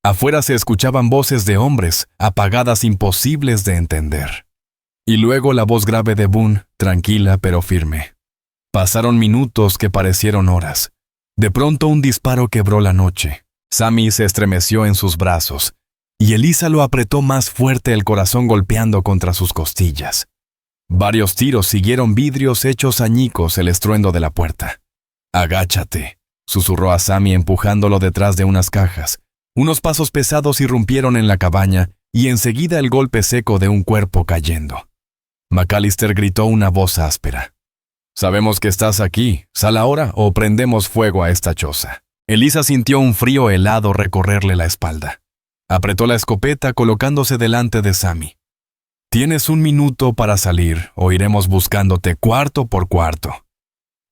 Afuera se escuchaban voces de hombres, apagadas, imposibles de entender. Y luego la voz grave de Boone, tranquila pero firme. Pasaron minutos que parecieron horas. De pronto un disparo quebró la noche. Sammy se estremeció en sus brazos, y Elisa lo apretó más fuerte, el corazón golpeando contra sus costillas. Varios tiros siguieron, vidrios hechos añicos, el estruendo de la puerta. «Agáchate», susurró a Sammy empujándolo detrás de unas cajas. Unos pasos pesados irrumpieron en la cabaña y enseguida el golpe seco de un cuerpo cayendo. McAllister gritó una voz áspera. «Sabemos que estás aquí. Sal ahora o prendemos fuego a esta choza». Elisa sintió un frío helado recorrerle la espalda. Apretó la escopeta colocándose delante de Sammy. «Tienes 1 minuto para salir o iremos buscándote cuarto por cuarto».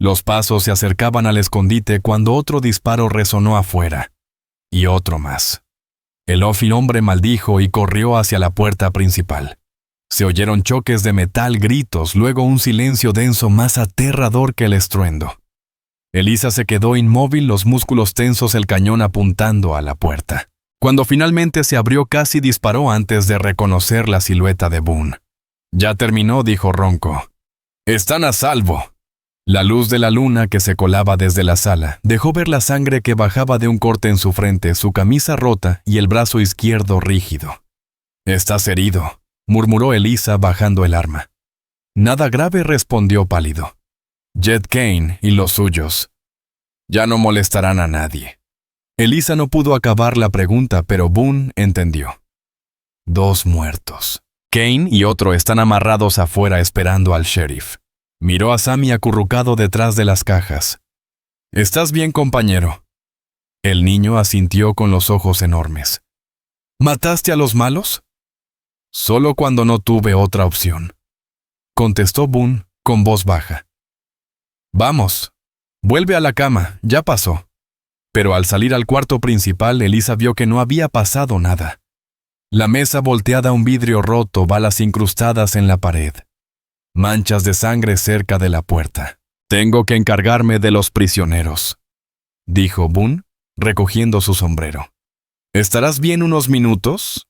Los pasos se acercaban al escondite cuando otro disparo resonó afuera. Y otro más. El hombre maldijo y corrió hacia la puerta principal. Se oyeron choques de metal, gritos, luego un silencio denso más aterrador que el estruendo. Elisa se quedó inmóvil, los músculos tensos, el cañón apuntando a la puerta. Cuando finalmente se abrió, casi disparó antes de reconocer la silueta de Boone. «Ya terminó», dijo ronco. «Están a salvo». La luz de la luna que se colaba desde la sala dejó ver la sangre que bajaba de un corte en su frente, su camisa rota y el brazo izquierdo rígido. «Estás herido», murmuró Elisa bajando el arma. «Nada grave», respondió pálido. «Jed Kane y los suyos ya no molestarán a nadie». Elisa no pudo acabar la pregunta, pero Boone entendió. 2 muertos. Kane y otro están amarrados afuera esperando al sheriff. Miró a Sammy acurrucado detrás de las cajas. «¿Estás bien, compañero?» El niño asintió con los ojos enormes. «¿Mataste a los malos?» «Solo cuando no tuve otra opción», contestó Boone con voz baja. «Vamos, vuelve a la cama, ya pasó». Pero al salir al cuarto principal, Elisa vio que no había pasado nada. La mesa volteada, un vidrio roto, balas incrustadas en la pared. Manchas de sangre cerca de la puerta. «Tengo que encargarme de los prisioneros», dijo Boone, recogiendo su sombrero. «¿Estarás bien unos minutos?»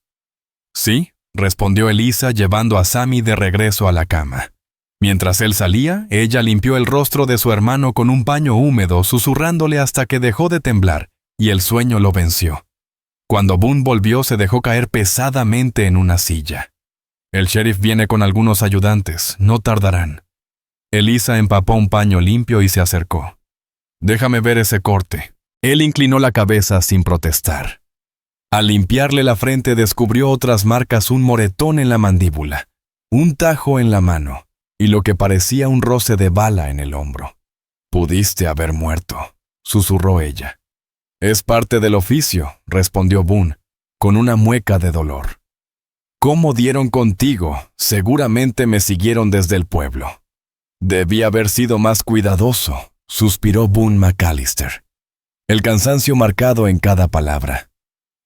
«Sí», respondió Elisa, llevando a Sammy de regreso a la cama. Mientras él salía, ella limpió el rostro de su hermano con un paño húmedo, susurrándole hasta que dejó de temblar, y el sueño lo venció. Cuando Boone volvió, se dejó caer pesadamente en una silla. «El sheriff viene con algunos ayudantes, no tardarán». Elisa empapó un paño limpio y se acercó. «Déjame ver ese corte». Él inclinó la cabeza sin protestar. Al limpiarle la frente descubrió otras marcas, un moretón en la mandíbula, un tajo en la mano y lo que parecía un roce de bala en el hombro. «Pudiste haber muerto», susurró ella. «Es parte del oficio», respondió Boone, con una mueca de dolor. «¿Cómo dieron contigo? Seguramente me siguieron desde el pueblo». «Debí haber sido más cuidadoso», suspiró Boone McAllister, el cansancio marcado en cada palabra.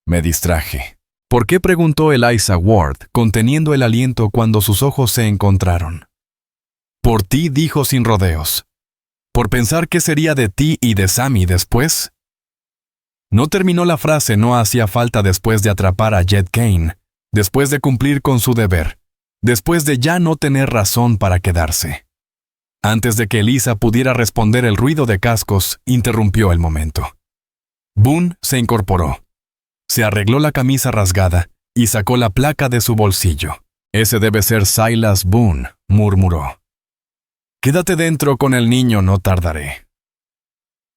«Me distraje». «¿Por qué?», preguntó Eliza Ward, conteniendo el aliento cuando sus ojos se encontraron. «Por ti», dijo sin rodeos. «Por pensar qué sería de ti y de Sammy después». No terminó la frase. No hacía falta, después de atrapar a Jed Kane, después de cumplir con su deber, después de ya no tener razón para quedarse. Antes de que Elisa pudiera responder, el ruido de cascos interrumpió el momento. Boone se incorporó. Se arregló la camisa rasgada y sacó la placa de su bolsillo. «Ese debe ser Silas Boone», murmuró. «Quédate dentro con el niño, no tardaré».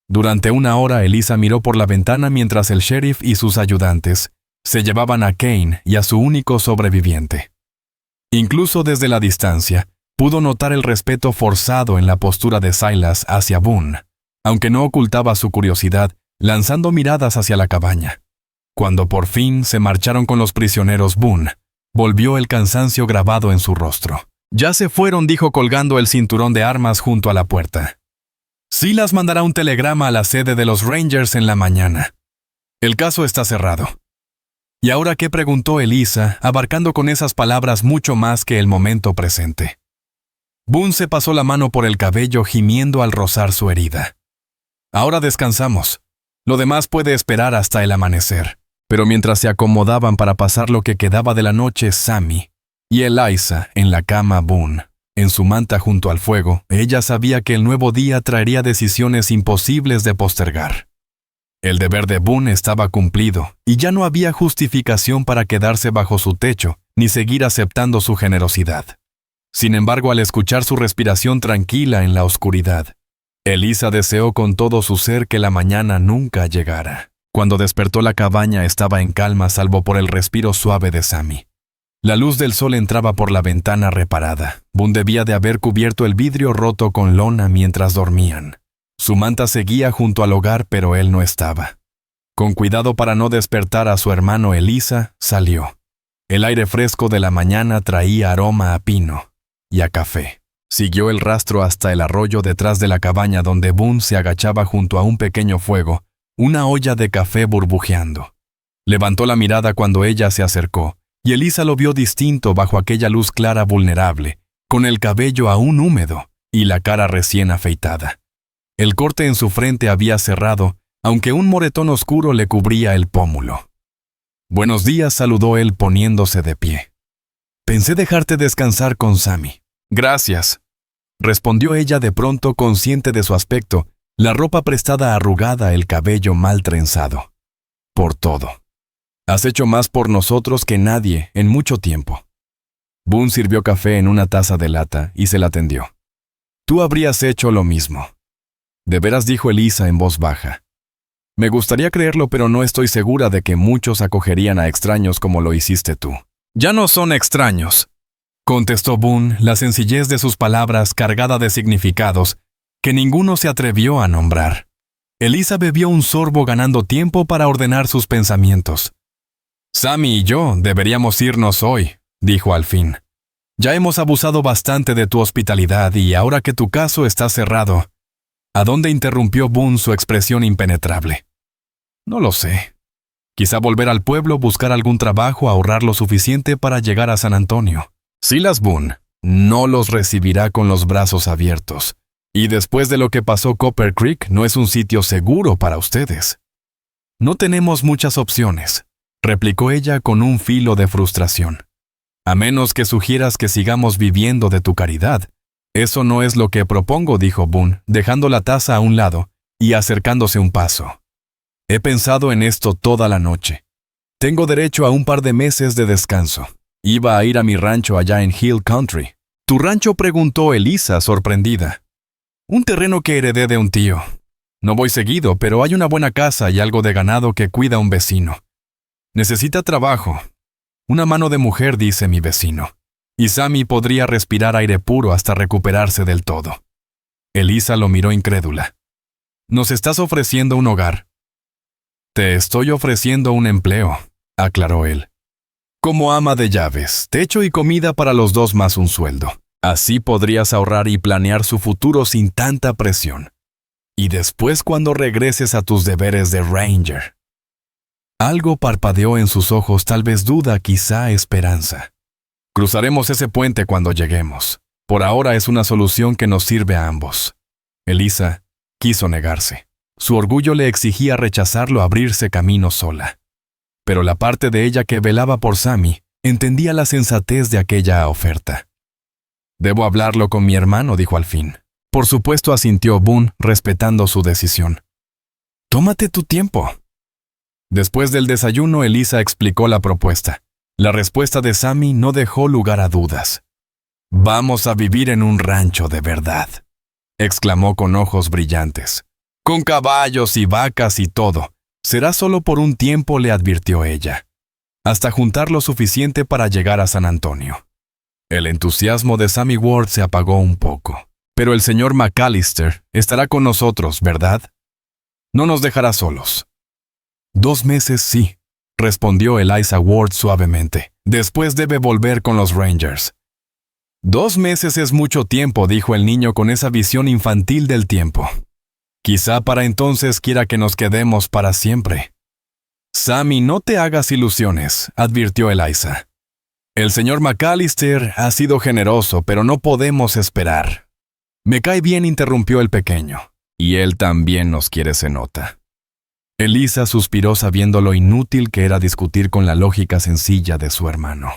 Durante 1 hora, Elisa miró por la ventana mientras el sheriff y sus ayudantes se llevaban a Kane y a su único sobreviviente. Incluso desde la distancia, pudo notar el respeto forzado en la postura de Silas hacia Boone, aunque no ocultaba su curiosidad, lanzando miradas hacia la cabaña. Cuando por fin se marcharon con los prisioneros, Boone volvió, el cansancio grabado en su rostro. «Ya se fueron», dijo colgando el cinturón de armas junto a la puerta. Silas mandará un telegrama a la sede de los Rangers en la mañana. El caso está cerrado. ¿Y ahora qué?, preguntó Elisa, abarcando con esas palabras mucho más que el momento presente. Boone se pasó la mano por el cabello gimiendo al rozar su herida. Ahora descansamos. Lo demás puede esperar hasta el amanecer. Pero mientras se acomodaban para pasar lo que quedaba de la noche, Sammy y Eliza en la cama, Boone en su manta junto al fuego, ella sabía que el nuevo día traería decisiones imposibles de postergar. El deber de Boone estaba cumplido, y ya no había justificación para quedarse bajo su techo, ni seguir aceptando su generosidad. Sin embargo, al escuchar su respiración tranquila en la oscuridad, Elisa deseó con todo su ser que la mañana nunca llegara. Cuando despertó, la cabaña estaba en calma salvo por el respiro suave de Sammy. La luz del sol entraba por la ventana reparada. Boone debía de haber cubierto el vidrio roto con lona mientras dormían. Su manta seguía junto al hogar, pero él no estaba. Con cuidado para no despertar a su hermano, Elisa salió. El aire fresco de la mañana traía aroma a pino y a café. Siguió el rastro hasta el arroyo detrás de la cabaña, donde Boone se agachaba junto a un pequeño fuego, una olla de café burbujeando. Levantó la mirada cuando ella se acercó, y Elisa lo vio distinto bajo aquella luz clara, vulnerable, con el cabello aún húmedo y la cara recién afeitada. El corte en su frente había cerrado, aunque un moretón oscuro le cubría el pómulo. «Buenos días», saludó él poniéndose de pie. «Pensé dejarte descansar con Sammy». «Gracias», respondió ella de pronto, consciente de su aspecto, la ropa prestada arrugada, el cabello mal trenzado. «Por todo. Has hecho más por nosotros que nadie en mucho tiempo». Boone sirvió café en una taza de lata y se la tendió. «Tú habrías hecho lo mismo». «¿De veras?», dijo Elisa en voz baja. «Me gustaría creerlo, pero no estoy segura de que muchos acogerían a extraños como lo hiciste tú». «Ya no son extraños», contestó Boone, la sencillez de sus palabras cargada de significados que ninguno se atrevió a nombrar. Elisa bebió un sorbo, ganando tiempo para ordenar sus pensamientos. «Sammy y yo deberíamos irnos hoy», dijo al fin. «Ya hemos abusado bastante de tu hospitalidad y ahora que tu caso está cerrado». ¿A dónde?, interrumpió Boone, su expresión impenetrable. «No lo sé. Quizá volver al pueblo, buscar algún trabajo, ahorrar lo suficiente para llegar a San Antonio. Silas Boone no los recibirá con los brazos abiertos. Y después de lo que pasó, Copper Creek no es un sitio seguro para ustedes». «No tenemos muchas opciones», replicó ella con un filo de frustración. «A menos que sugieras que sigamos viviendo de tu caridad». «Eso no es lo que propongo», dijo Boone, dejando la taza a un lado y acercándose un paso. «He pensado en esto toda la noche. Tengo derecho a un par de meses de descanso. Iba a ir a mi rancho allá en Hill Country». «¿Tu rancho?», preguntó Elisa, sorprendida. «Un terreno que heredé de un tío. No voy seguido, pero hay una buena casa y algo de ganado que cuida un vecino. Necesita trabajo. Una mano de mujer», dice mi vecino. «Y Sammy podría respirar aire puro hasta recuperarse del todo». Elisa lo miró incrédula. «¿Nos estás ofreciendo un hogar?» «Te estoy ofreciendo un empleo», aclaró él. «Como ama de llaves, techo y comida para los dos más un sueldo. Así podrías ahorrar y planear su futuro sin tanta presión. Y después, cuando regreses a tus deberes de Ranger». Algo parpadeó en sus ojos, tal vez duda, quizá esperanza. «Cruzaremos ese puente cuando lleguemos. Por ahora es una solución que nos sirve a ambos». Elisa quiso negarse. Su orgullo le exigía rechazarlo, abrirse camino sola. Pero la parte de ella que velaba por Sammy entendía la sensatez de aquella oferta. «Debo hablarlo con mi hermano», dijo al fin. «Por supuesto», asintió Boone, respetando su decisión. «Tómate tu tiempo». Después del desayuno, Elisa explicó la propuesta. La respuesta de Sammy no dejó lugar a dudas. «Vamos a vivir en un rancho de verdad», exclamó con ojos brillantes. «Con caballos y vacas y todo. Será solo por un tiempo», le advirtió ella, «hasta juntar lo suficiente para llegar a San Antonio». El entusiasmo de Sammy Ward se apagó un poco. «Pero el señor McAllister estará con nosotros, ¿verdad? No nos dejará solos». «2 meses sí», respondió Eliza Ward suavemente. «Después debe volver con los Rangers». «2 meses es mucho tiempo», dijo el niño con esa visión infantil del tiempo. Quizá para entonces quiera que nos quedemos para siempre. Sammy, no te hagas ilusiones, advirtió Eliza. El señor McAllister ha sido generoso, pero no podemos esperar. Me cae bien, interrumpió el pequeño. Y él también nos quiere, se nota. Eliza suspiró sabiendo lo inútil que era discutir con la lógica sencilla de su hermano.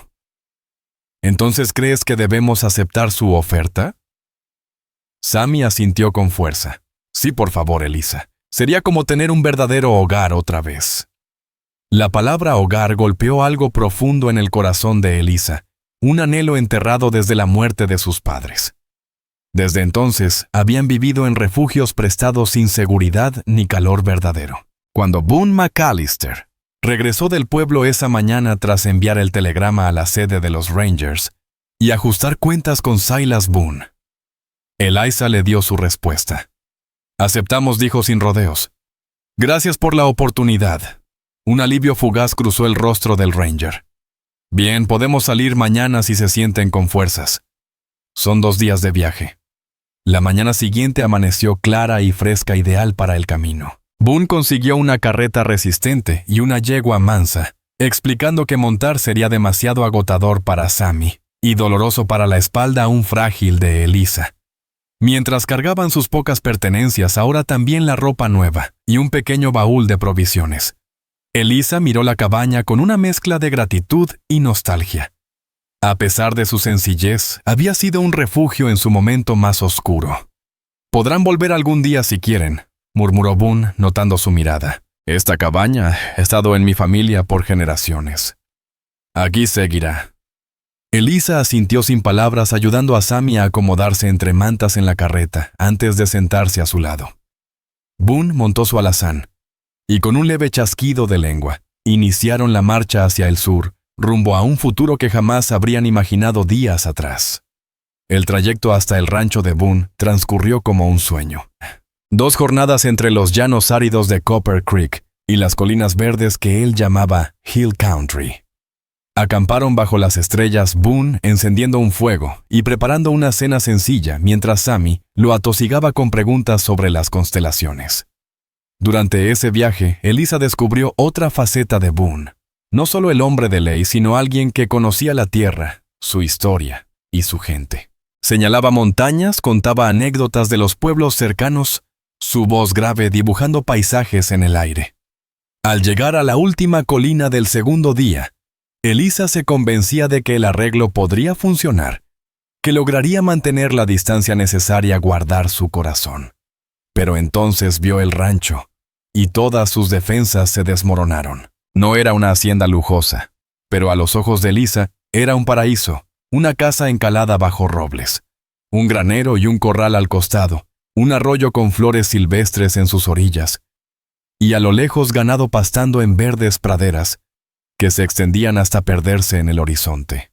¿Entonces crees que debemos aceptar su oferta? Sammy asintió con fuerza. Sí, por favor, Eliza. Sería como tener un verdadero hogar otra vez. La palabra hogar golpeó algo profundo en el corazón de Eliza, un anhelo enterrado desde la muerte de sus padres. Desde entonces, habían vivido en refugios prestados sin seguridad ni calor verdadero. Cuando Boone McAllister regresó del pueblo esa mañana tras enviar el telegrama a la sede de los Rangers y ajustar cuentas con Silas Boone, Eliza le dio su respuesta. Aceptamos, dijo sin rodeos. Gracias por la oportunidad. Un alivio fugaz cruzó el rostro del Ranger. Bien, podemos salir mañana si se sienten con fuerzas. Son 2 días de viaje. La mañana siguiente amaneció clara y fresca, ideal para el camino. Boone consiguió una carreta resistente y una yegua mansa, explicando que montar sería demasiado agotador para Sammy y doloroso para la espalda aún frágil de Eliza. Mientras cargaban sus pocas pertenencias, ahora también la ropa nueva y un pequeño baúl de provisiones, Eliza miró la cabaña con una mezcla de gratitud y nostalgia. A pesar de su sencillez, había sido un refugio en su momento más oscuro. Podrán volver algún día si quieren, murmuró Boone, notando su mirada. Esta cabaña ha estado en mi familia por generaciones. Aquí seguirá. Eliza asintió sin palabras, ayudando a Sammy a acomodarse entre mantas en la carreta antes de sentarse a su lado. Boone montó su alazán, y con un leve chasquido de lengua, iniciaron la marcha hacia el sur, rumbo a un futuro que jamás habrían imaginado días atrás. El trayecto hasta el rancho de Boone transcurrió como un sueño. 2 jornadas entre los llanos áridos de Copper Creek y las colinas verdes que él llamaba Hill Country. Acamparon bajo las estrellas, Boone encendiendo un fuego y preparando una cena sencilla, mientras Sammy lo atosigaba con preguntas sobre las constelaciones. Durante ese viaje, Eliza descubrió otra faceta de Boone. No solo el hombre de ley, sino alguien que conocía la tierra, su historia y su gente. Señalaba montañas, contaba anécdotas de los pueblos cercanos, su voz grave dibujando paisajes en el aire. Al llegar a la última colina del segundo día, Eliza se convencía de que el arreglo podría funcionar, que lograría mantener la distancia necesaria a guardar su corazón. Pero entonces vio el rancho, y todas sus defensas se desmoronaron. No era una hacienda lujosa, pero a los ojos de Eliza era un paraíso, una casa encalada bajo robles, un granero y un corral al costado, un arroyo con flores silvestres en sus orillas, y a lo lejos ganado pastando en verdes praderas que se extendían hasta perderse en el horizonte.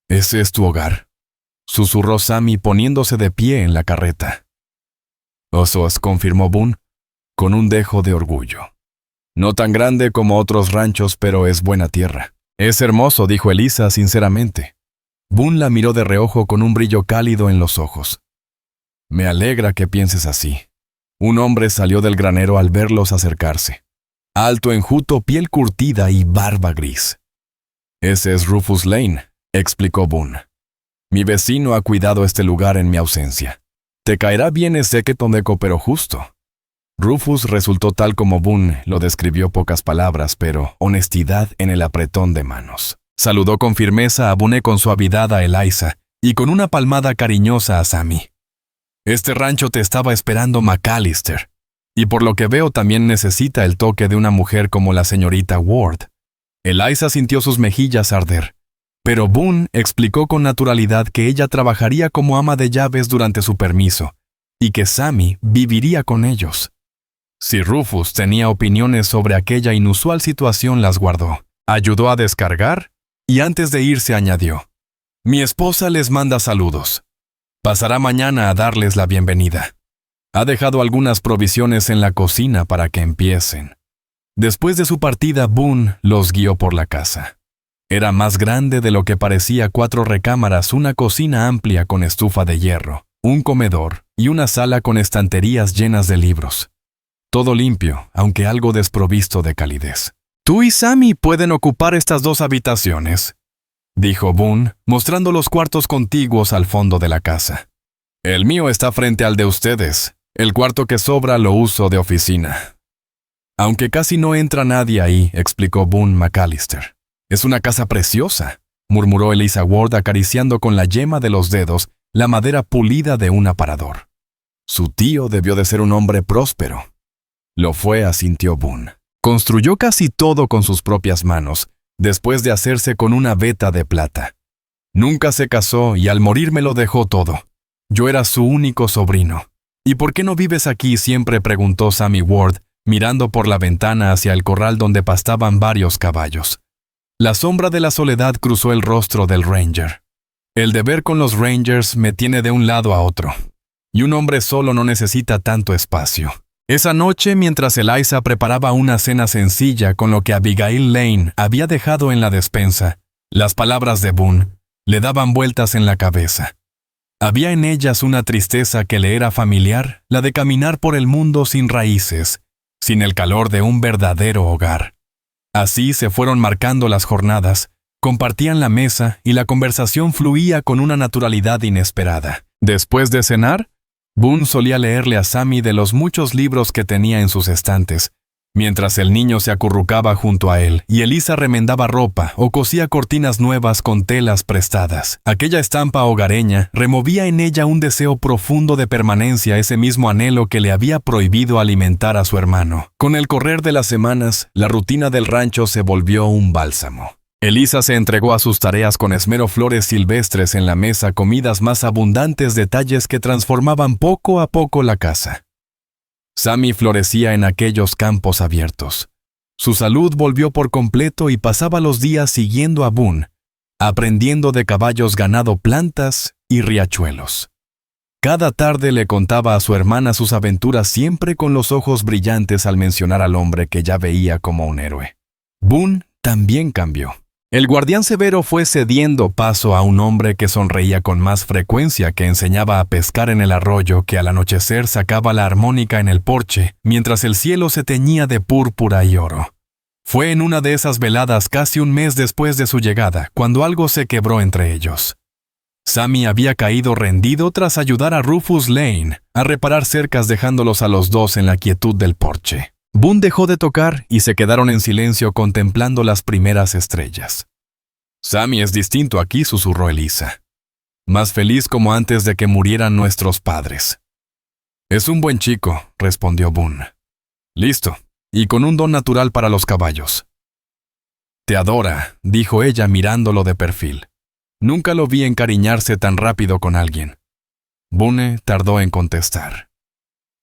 «Ese es tu hogar», susurró Sammy poniéndose de pie en la carreta. «Eso es», confirmó Boone, con un dejo de orgullo. «No tan grande como otros ranchos, pero es buena tierra». «Es hermoso», dijo Eliza sinceramente. Boone la miró de reojo con un brillo cálido en los ojos. «Me alegra que pienses así». Un hombre salió del granero al verlos acercarse. Alto, enjuto, piel curtida y barba gris. «Ese es Rufus Lane», explicó Boone. «Mi vecino ha cuidado este lugar en mi ausencia. Te caerá bien ese quetondeco, pero justo». Rufus resultó tal como Boone lo describió, pocas palabras, pero honestidad en el apretón de manos. Saludó con firmeza a Boone, con suavidad a Eliza y con una palmada cariñosa a Sammy. «Este rancho te estaba esperando McAllister, y por lo que veo también necesita el toque de una mujer como la señorita Ward». Eliza sintió sus mejillas arder, pero Boone explicó con naturalidad que ella trabajaría como ama de llaves durante su permiso y que Sammy viviría con ellos. Si Rufus tenía opiniones sobre aquella inusual situación, las guardó, ayudó a descargar y antes de irse añadió: «Mi esposa les manda saludos. Pasará mañana a darles la bienvenida. Ha dejado algunas provisiones en la cocina para que empiecen». Después de su partida, Boone los guió por la casa. Era más grande de lo que parecía: 4 recámaras, una cocina amplia con estufa de hierro, un comedor y una sala con estanterías llenas de libros. Todo limpio, aunque algo desprovisto de calidez. «Tú y Sammy pueden ocupar estas 2 habitaciones», dijo Boone, mostrando los cuartos contiguos al fondo de la casa. «El mío está frente al de ustedes. El cuarto que sobra lo uso de oficina». «Aunque casi no entra nadie ahí», explicó Boone McAllister. «Es una casa preciosa», murmuró Eliza Ward acariciando con la yema de los dedos la madera pulida de un aparador. «Su tío debió de ser un hombre próspero». «Lo fue», asintió Boone. «Construyó casi todo con sus propias manos, después de hacerse con una veta de plata. Nunca se casó y al morir me lo dejó todo. Yo era su único sobrino». «¿Y por qué no vives aquí siempre?», preguntó Sammy Ward, mirando por la ventana hacia el corral donde pastaban varios caballos. La sombra de la soledad cruzó el rostro del Ranger. «El deber con los Rangers me tiene de un lado a otro, y un hombre solo no necesita tanto espacio». Esa noche, mientras Eliza preparaba una cena sencilla con lo que Abigail Lane había dejado en la despensa, las palabras de Boone le daban vueltas en la cabeza. Había en ellas una tristeza que le era familiar, la de caminar por el mundo sin raíces, sin el calor de un verdadero hogar. Así se fueron marcando las jornadas, compartían la mesa y la conversación fluía con una naturalidad inesperada. Después de cenar, Boone solía leerle a Sammy de los muchos libros que tenía en sus estantes, mientras el niño se acurrucaba junto a él y Eliza remendaba ropa o cosía cortinas nuevas con telas prestadas. Aquella estampa hogareña removía en ella un deseo profundo de permanencia, ese mismo anhelo que le había prohibido alimentar a su hermano. Con el correr de las semanas, la rutina del rancho se volvió un bálsamo. Eliza se entregó a sus tareas con esmero, flores silvestres en la mesa, comidas más abundantes, detalles que transformaban poco a poco la casa. Sammy florecía en aquellos campos abiertos. Su salud volvió por completo y pasaba los días siguiendo a Boone, aprendiendo de caballos, ganado, plantas y riachuelos. Cada tarde le contaba a su hermana sus aventuras, siempre con los ojos brillantes al mencionar al hombre que ya veía como un héroe. Boone también cambió. El guardián severo fue cediendo paso a un hombre que sonreía con más frecuencia, que enseñaba a pescar en el arroyo, que al anochecer sacaba la armónica en el porche, mientras el cielo se teñía de púrpura y oro. Fue en una de esas veladas, casi un mes después de su llegada, cuando algo se quebró entre ellos. Sammy había caído rendido tras ayudar a Rufus Lane a reparar cercas, dejándolos a los dos en la quietud del porche. Boone dejó de tocar y se quedaron en silencio contemplando las primeras estrellas. «Sammy es distinto aquí», susurró Eliza. «Más feliz como antes de que murieran nuestros padres». «Es un buen chico», respondió Boone. «Listo, y con un don natural para los caballos». «Te adora», dijo ella mirándolo de perfil. «Nunca lo vi encariñarse tan rápido con alguien». Boone tardó en contestar.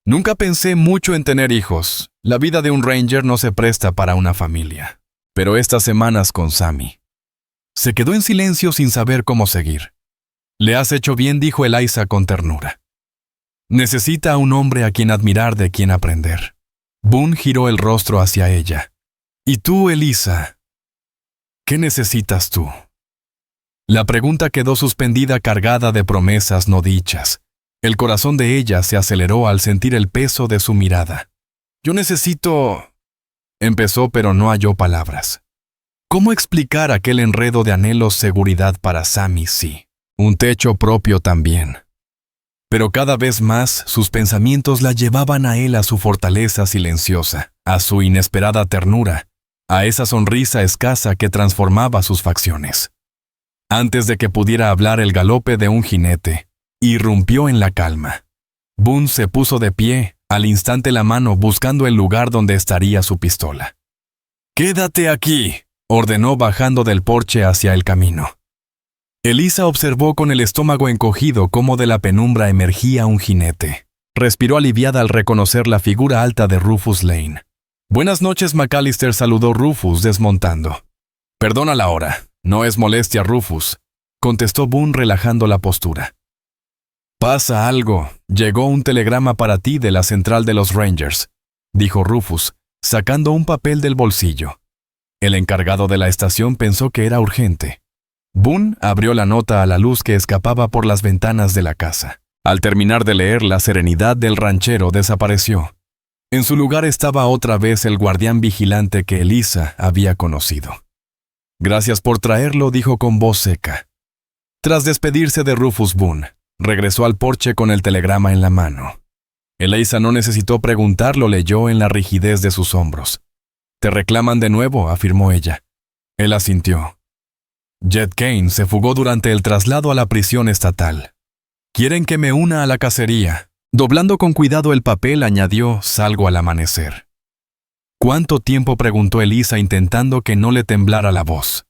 «Nunca pensé mucho en tener hijos. La vida de un ranger no se presta para una familia. Pero estas semanas con Sammy». Se quedó en silencio sin saber cómo seguir. «Le has hecho bien», dijo Eliza con ternura. «Necesita a un hombre a quien admirar, de quien aprender». Boone giró el rostro hacia ella. «¿Y tú, Eliza? ¿Qué necesitas tú?» La pregunta quedó suspendida, cargada de promesas no dichas. El corazón de ella se aceleró al sentir el peso de su mirada. «Yo necesito...» empezó, pero no halló palabras. ¿Cómo explicar aquel enredo de anhelos? Seguridad para Sammy, sí. Un techo propio también. Pero cada vez más sus pensamientos la llevaban a él, a su fortaleza silenciosa, a su inesperada ternura, a esa sonrisa escasa que transformaba sus facciones. Antes de que pudiera hablar, el galope de un jinete irrumpió en la calma. Boone se puso de pie, al instante la mano buscando el lugar donde estaría su pistola. «Quédate aquí», ordenó bajando del porche hacia el camino. Eliza observó con el estómago encogido cómo de la penumbra emergía un jinete. Respiró aliviada al reconocer la figura alta de Rufus Lane. «Buenas noches, McAllister», saludó Rufus desmontando. «Perdona la hora. No es molestia, Rufus», contestó Boone relajando la postura. «Pasa algo. Llegó un telegrama para ti de la central de los Rangers», dijo Rufus, sacando un papel del bolsillo. El encargado de la estación pensó que era urgente. Boone abrió la nota a la luz que escapaba por las ventanas de la casa. Al terminar de leer, la serenidad del ranchero desapareció. En su lugar estaba otra vez el guardián vigilante que Elisa había conocido. «Gracias por traerlo», dijo con voz seca. Tras despedirse de Rufus Boone, regresó al porche con el telegrama en la mano. Elisa no necesitó preguntar, lo leyó en la rigidez de sus hombros. «Te reclaman de nuevo», afirmó ella. Él asintió. «Jed Kane se fugó durante el traslado a la prisión estatal. Quieren que me una a la cacería». Doblando con cuidado el papel, añadió: «Salgo al amanecer». «¿Cuánto tiempo?», preguntó Elisa, intentando que no le temblara la voz.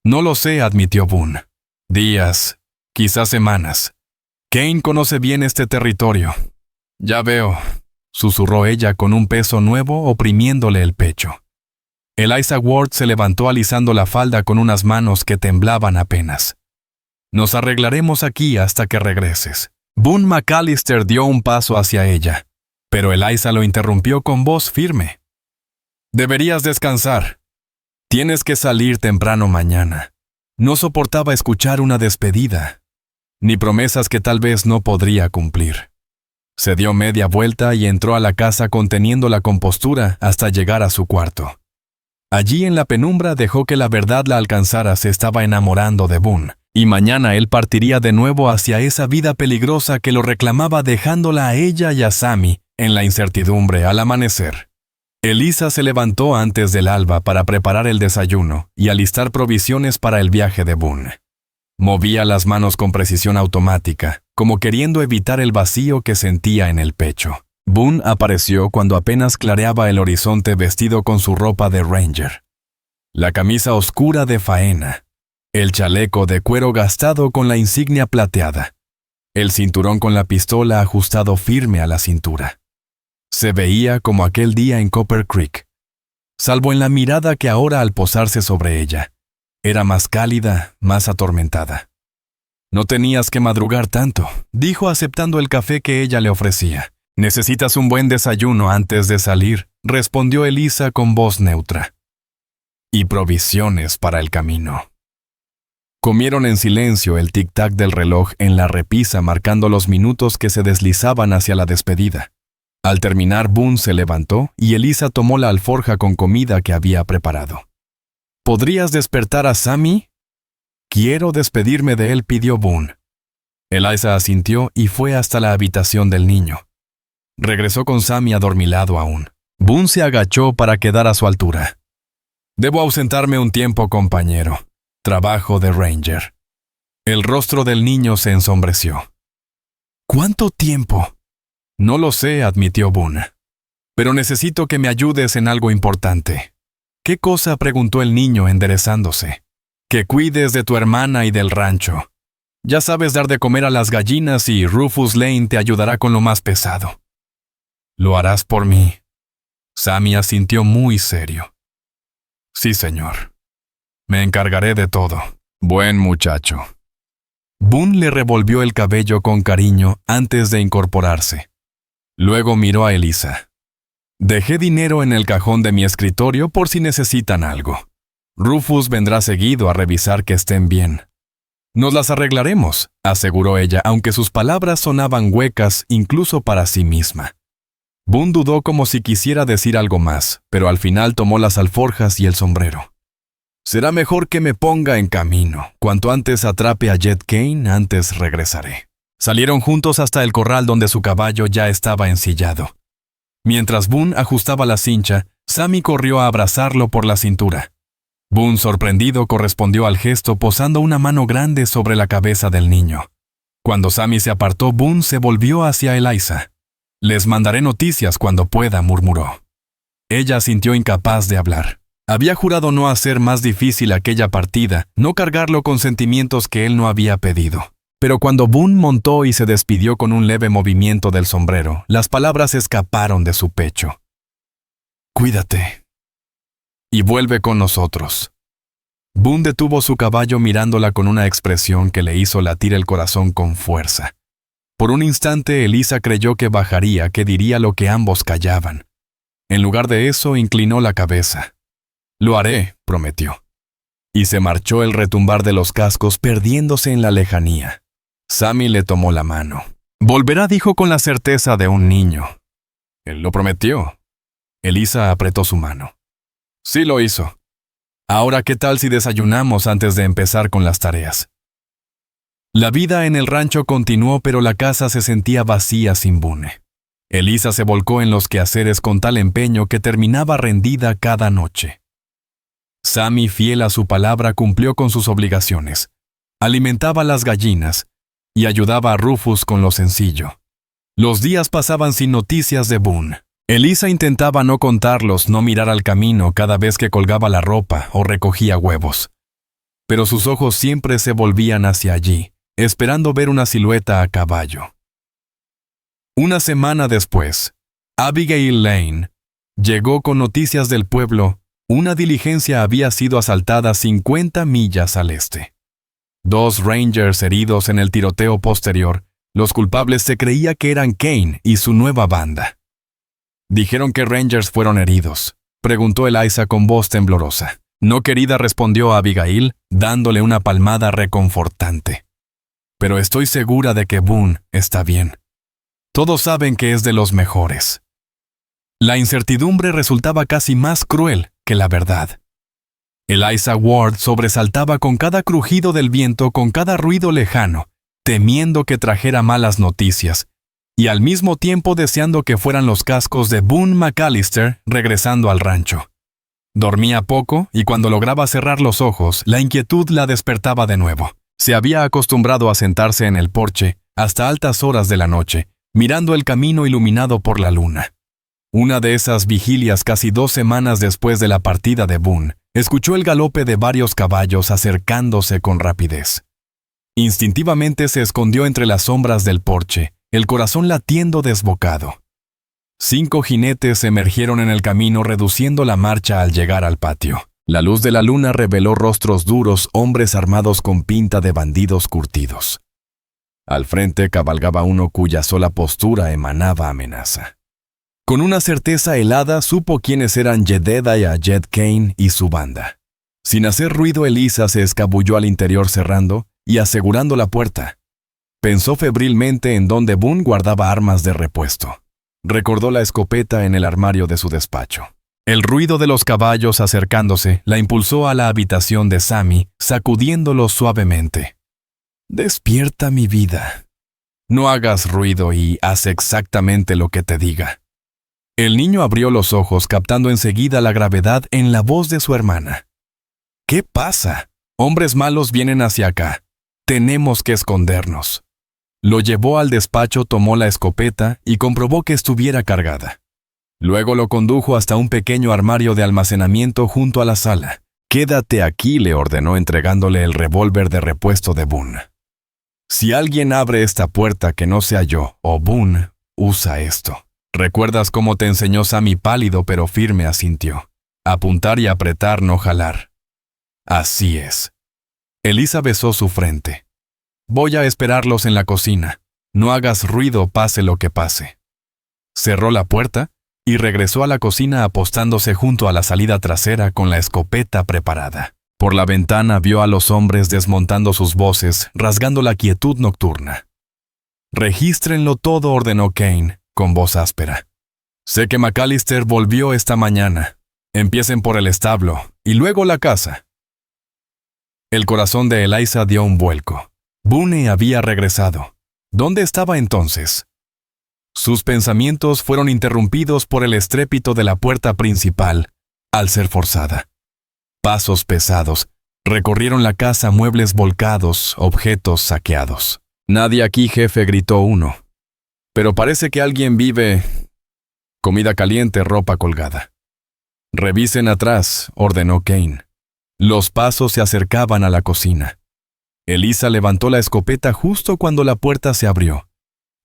«No lo sé», admitió Boone. «Días, quizás semanas. Kane conoce bien este territorio». «Ya veo», susurró ella con un peso nuevo oprimiéndole el pecho. Eliza Ward se levantó alisando la falda con unas manos que temblaban apenas. «Nos arreglaremos aquí hasta que regreses». Boone McAllister dio un paso hacia ella, pero Eliza lo interrumpió con voz firme. «Deberías descansar. Tienes que salir temprano mañana». No soportaba escuchar una despedida, ni promesas que tal vez no podría cumplir. Se dio media vuelta y entró a la casa conteniendo la compostura hasta llegar a su cuarto. Allí en la penumbra dejó que la verdad la alcanzara. Se estaba enamorando de Boone, y mañana él partiría de nuevo hacia esa vida peligrosa que lo reclamaba, dejándola a ella y a Sammy en la incertidumbre al amanecer. Elisa se levantó antes del alba para preparar el desayuno y alistar provisiones para el viaje de Boone. Movía las manos con precisión automática, como queriendo evitar el vacío que sentía en el pecho. Boone apareció cuando apenas clareaba el horizonte, vestido con su ropa de Ranger. La camisa oscura de faena, el chaleco de cuero gastado con la insignia plateada, el cinturón con la pistola ajustado firme a la cintura. Se veía como aquel día en Copper Creek, salvo en la mirada que ahora, al posarse sobre ella, era más cálida, más atormentada. «No tenías que madrugar tanto», dijo aceptando el café que ella le ofrecía. «Necesitas un buen desayuno antes de salir», respondió Elisa con voz neutra. «Y provisiones para el camino». Comieron en silencio, el tic-tac del reloj en la repisa marcando los minutos que se deslizaban hacia la despedida. Al terminar, Boone se levantó y Elisa tomó la alforja con comida que había preparado. «¿Podrías despertar a Sammy?» «Quiero despedirme de él», pidió Boone. Elisa asintió y fue hasta la habitación del niño. Regresó con Sammy adormilado aún. Boone se agachó para quedar a su altura. «Debo ausentarme un tiempo, compañero. Trabajo de Ranger». El rostro del niño se ensombreció. «¿Cuánto tiempo?» «No lo sé», admitió Boone. «Pero necesito que me ayudes en algo importante». «¿Qué cosa?», preguntó el niño enderezándose. «Que cuides de tu hermana y del rancho. Ya sabes dar de comer a las gallinas y Rufus Lane te ayudará con lo más pesado». «¿Lo harás por mí?» Sammy asintió muy serio. «Sí, señor. Me encargaré de todo. Buen muchacho». Boone le revolvió el cabello con cariño antes de incorporarse. Luego miró a Elisa. «Dejé dinero en el cajón de mi escritorio por si necesitan algo. Rufus vendrá seguido a revisar que estén bien». «Nos las arreglaremos», aseguró ella, aunque sus palabras sonaban huecas incluso para sí misma. Boone dudó como si quisiera decir algo más, pero al final tomó las alforjas y el sombrero. «Será mejor que me ponga en camino. Cuanto antes atrape a Jed Kane, antes regresaré». Salieron juntos hasta el corral donde su caballo ya estaba ensillado. Mientras Boone ajustaba la cincha, Sammy corrió a abrazarlo por la cintura. Boone, sorprendido, correspondió al gesto posando una mano grande sobre la cabeza del niño. Cuando Sammy se apartó, Boone se volvió hacia Elisa. «Les mandaré noticias cuando pueda», murmuró. Ella sintió incapaz de hablar. Había jurado no hacer más difícil aquella partida, no cargarlo con sentimientos que él no había pedido. Pero cuando Boone montó y se despidió con un leve movimiento del sombrero, las palabras escaparon de su pecho. «Cuídate. Y vuelve con nosotros». Boone detuvo su caballo mirándola con una expresión que le hizo latir el corazón con fuerza. Por un instante Elisa creyó que bajaría, que diría lo que ambos callaban. En lugar de eso, inclinó la cabeza. «Lo haré», prometió. Y se marchó, el retumbar de los cascos perdiéndose en la lejanía. Sammy le tomó la mano. Volverá, dijo con la certeza de un niño. Él lo prometió. Elisa apretó su mano. Sí lo hizo. Ahora, ¿qué tal si desayunamos antes de empezar con las tareas? La vida en el rancho continuó, pero la casa se sentía vacía sin Boone. Elisa se volcó en los quehaceres con tal empeño que terminaba rendida cada noche. Sammy, fiel a su palabra, cumplió con sus obligaciones. Alimentaba las gallinas y ayudaba a Rufus con lo sencillo. Los días pasaban sin noticias de Boone. Elisa intentaba no contarlos, no mirar al camino cada vez que colgaba la ropa o recogía huevos. Pero sus ojos siempre se volvían hacia allí, esperando ver una silueta a caballo. Una semana después, Abigail Lane llegó con noticias del pueblo. Una diligencia había sido asaltada 50 millas al este. 2 Rangers heridos en el tiroteo posterior. Los culpables se creía que eran Kane y su nueva banda. ¿Dijeron que Rangers fueron heridos?, preguntó Eliza con voz temblorosa. No, querida, respondió Abigail, dándole una palmada reconfortante. Pero estoy segura de que Boone está bien. Todos saben que es de los mejores. La incertidumbre resultaba casi más cruel que la verdad. Eliza Ward sobresaltaba con cada crujido del viento, con cada ruido lejano, temiendo que trajera malas noticias, y al mismo tiempo deseando que fueran los cascos de Boone McAllister regresando al rancho. Dormía poco y cuando lograba cerrar los ojos, la inquietud la despertaba de nuevo. Se había acostumbrado a sentarse en el porche hasta altas horas de la noche, mirando el camino iluminado por la luna. Una de esas vigilias, casi 2 semanas después de la partida de Boone, escuchó el galope de varios caballos acercándose con rapidez. Instintivamente se escondió entre las sombras del porche, el corazón latiendo desbocado. 5 jinetes emergieron en el camino, reduciendo la marcha al llegar al patio. La luz de la luna reveló rostros duros, hombres armados con pinta de bandidos curtidos. Al frente cabalgaba uno cuya sola postura emanaba amenaza. Con una certeza helada supo quiénes eran Jedediah Jed Kane y su banda. Sin hacer ruido, Elisa se escabulló al interior cerrando y asegurando la puerta. Pensó febrilmente en dónde Boone guardaba armas de repuesto. Recordó la escopeta en el armario de su despacho. El ruido de los caballos acercándose la impulsó a la habitación de Sammy, sacudiéndolo suavemente. «Despierta, mi vida. No hagas ruido y haz exactamente lo que te diga». El niño abrió los ojos, captando enseguida la gravedad en la voz de su hermana. «¿Qué pasa? Hombres malos vienen hacia acá. Tenemos que escondernos». Lo llevó al despacho, tomó la escopeta y comprobó que estuviera cargada. Luego lo condujo hasta un pequeño armario de almacenamiento junto a la sala. «Quédate aquí», le ordenó entregándole el revólver de repuesto de Boone. «Si alguien abre esta puerta que no sea yo o Boone, usa esto». «¿Recuerdas cómo te enseñó Sammy?» Pálido pero firme asintió. «Apuntar y apretar, no jalar». «Así es». Elisa besó su frente. «Voy a esperarlos en la cocina. No hagas ruido, pase lo que pase». Cerró la puerta y regresó a la cocina apostándose junto a la salida trasera con la escopeta preparada. Por la ventana vio a los hombres desmontando sus voces, rasgando la quietud nocturna. «Regístrenlo todo», ordenó Kane, con voz áspera. «Sé que McAllister volvió esta mañana. Empiecen por el establo y luego la casa». El corazón de Eliza dio un vuelco. Boone había regresado. ¿Dónde estaba entonces? Sus pensamientos fueron interrumpidos por el estrépito de la puerta principal, al ser forzada. Pasos pesados recorrieron la casa, muebles volcados, objetos saqueados. «Nadie aquí, jefe», gritó uno. «Pero parece que alguien vive». Comida caliente, ropa colgada. «Revisen atrás», ordenó Kane. Los pasos se acercaban a la cocina. Elisa levantó la escopeta justo cuando la puerta se abrió,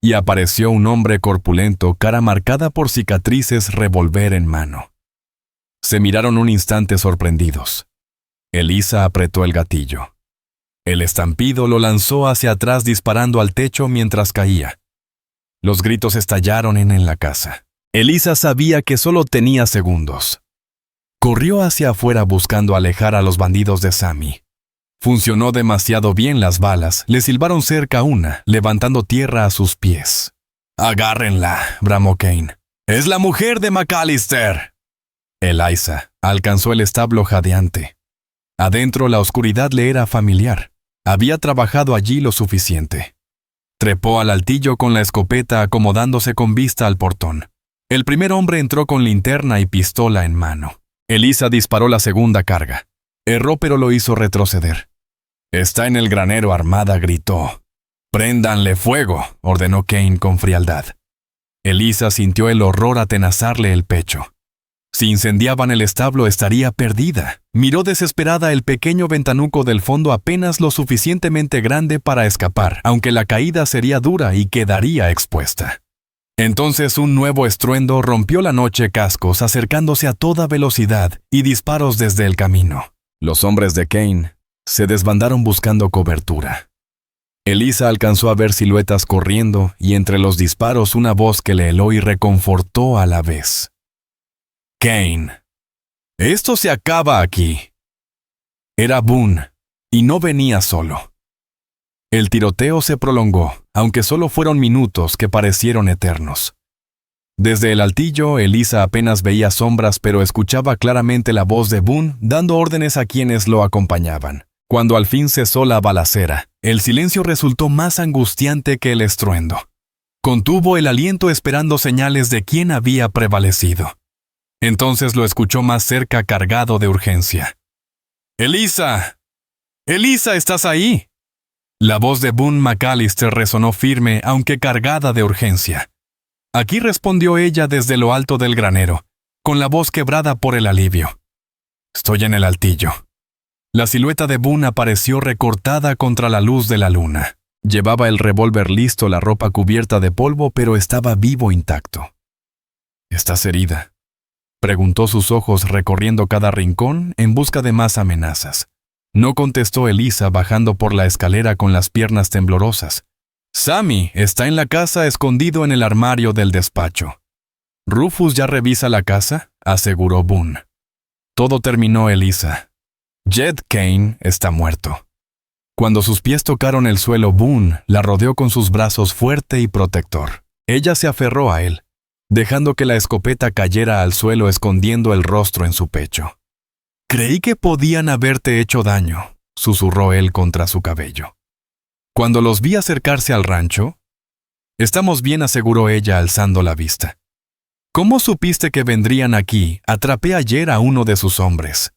y apareció un hombre corpulento, cara marcada por cicatrices, revólver en mano. Se miraron un instante sorprendidos. Elisa apretó el gatillo. El estampido lo lanzó hacia atrás, disparando al techo mientras caía. Los gritos estallaron en la casa. Elisa sabía que solo tenía segundos. Corrió hacia afuera buscando alejar a los bandidos de Sammy. Funcionó demasiado bien las balas. Le silbaron cerca una, levantando tierra a sus pies. «¡Agárrenla!», bramó Kane. «¡Es la mujer de McAllister!». Eliza alcanzó el establo jadeante. Adentro la oscuridad le era familiar. Había trabajado allí lo suficiente. Trepó al altillo con la escopeta acomodándose con vista al portón. El primer hombre entró con linterna y pistola en mano. Eliza disparó la segunda carga. Erró, pero lo hizo retroceder. «Está en el granero armada», gritó. «¡Préndanle fuego!», ordenó Kane con frialdad. Eliza sintió el horror atenazarle el pecho. Si incendiaban el establo estaría perdida. Miró desesperada el pequeño ventanuco del fondo apenas lo suficientemente grande para escapar, aunque la caída sería dura y quedaría expuesta. Entonces un nuevo estruendo rompió la noche, cascos acercándose a toda velocidad y disparos desde el camino. Los hombres de Kane se desbandaron buscando cobertura. Eliza alcanzó a ver siluetas corriendo y entre los disparos una voz que le heló y reconfortó a la vez. «Kane, esto se acaba aquí». Era Boone, y no venía solo. El tiroteo se prolongó, aunque solo fueron minutos que parecieron eternos. Desde el altillo, Eliza apenas veía sombras, pero escuchaba claramente la voz de Boone dando órdenes a quienes lo acompañaban. Cuando al fin cesó la balacera, el silencio resultó más angustiante que el estruendo. Contuvo el aliento esperando señales de quién había prevalecido. Entonces lo escuchó más cerca, cargado de urgencia. «¡Eliza! ¡Eliza, estás ahí!». La voz de Boone McAllister resonó firme, aunque cargada de urgencia. Aquí respondió ella desde lo alto del granero, con la voz quebrada por el alivio. «Estoy en el altillo». La silueta de Boone apareció recortada contra la luz de la luna. Llevaba el revólver listo, la ropa cubierta de polvo, pero estaba vivo intacto. «¿Estás herida?», preguntó, sus ojos recorriendo cada rincón en busca de más amenazas. No contestó Eliza, bajando por la escalera con las piernas temblorosas. «Sammy está en la casa, escondido en el armario del despacho». «¿Rufus ya revisa la casa?», aseguró Boone. «Todo terminó, Eliza. Jed Kane está muerto». Cuando sus pies tocaron el suelo, Boone la rodeó con sus brazos fuerte y protector. Ella se aferró a él, dejando que la escopeta cayera al suelo, escondiendo el rostro en su pecho. «Creí que podían haberte hecho daño», susurró él contra su cabello. Cuando los vi acercarse al rancho, «Estamos bien», aseguró ella alzando la vista. «¿Cómo supiste que vendrían aquí? Atrapé ayer a uno de sus hombres».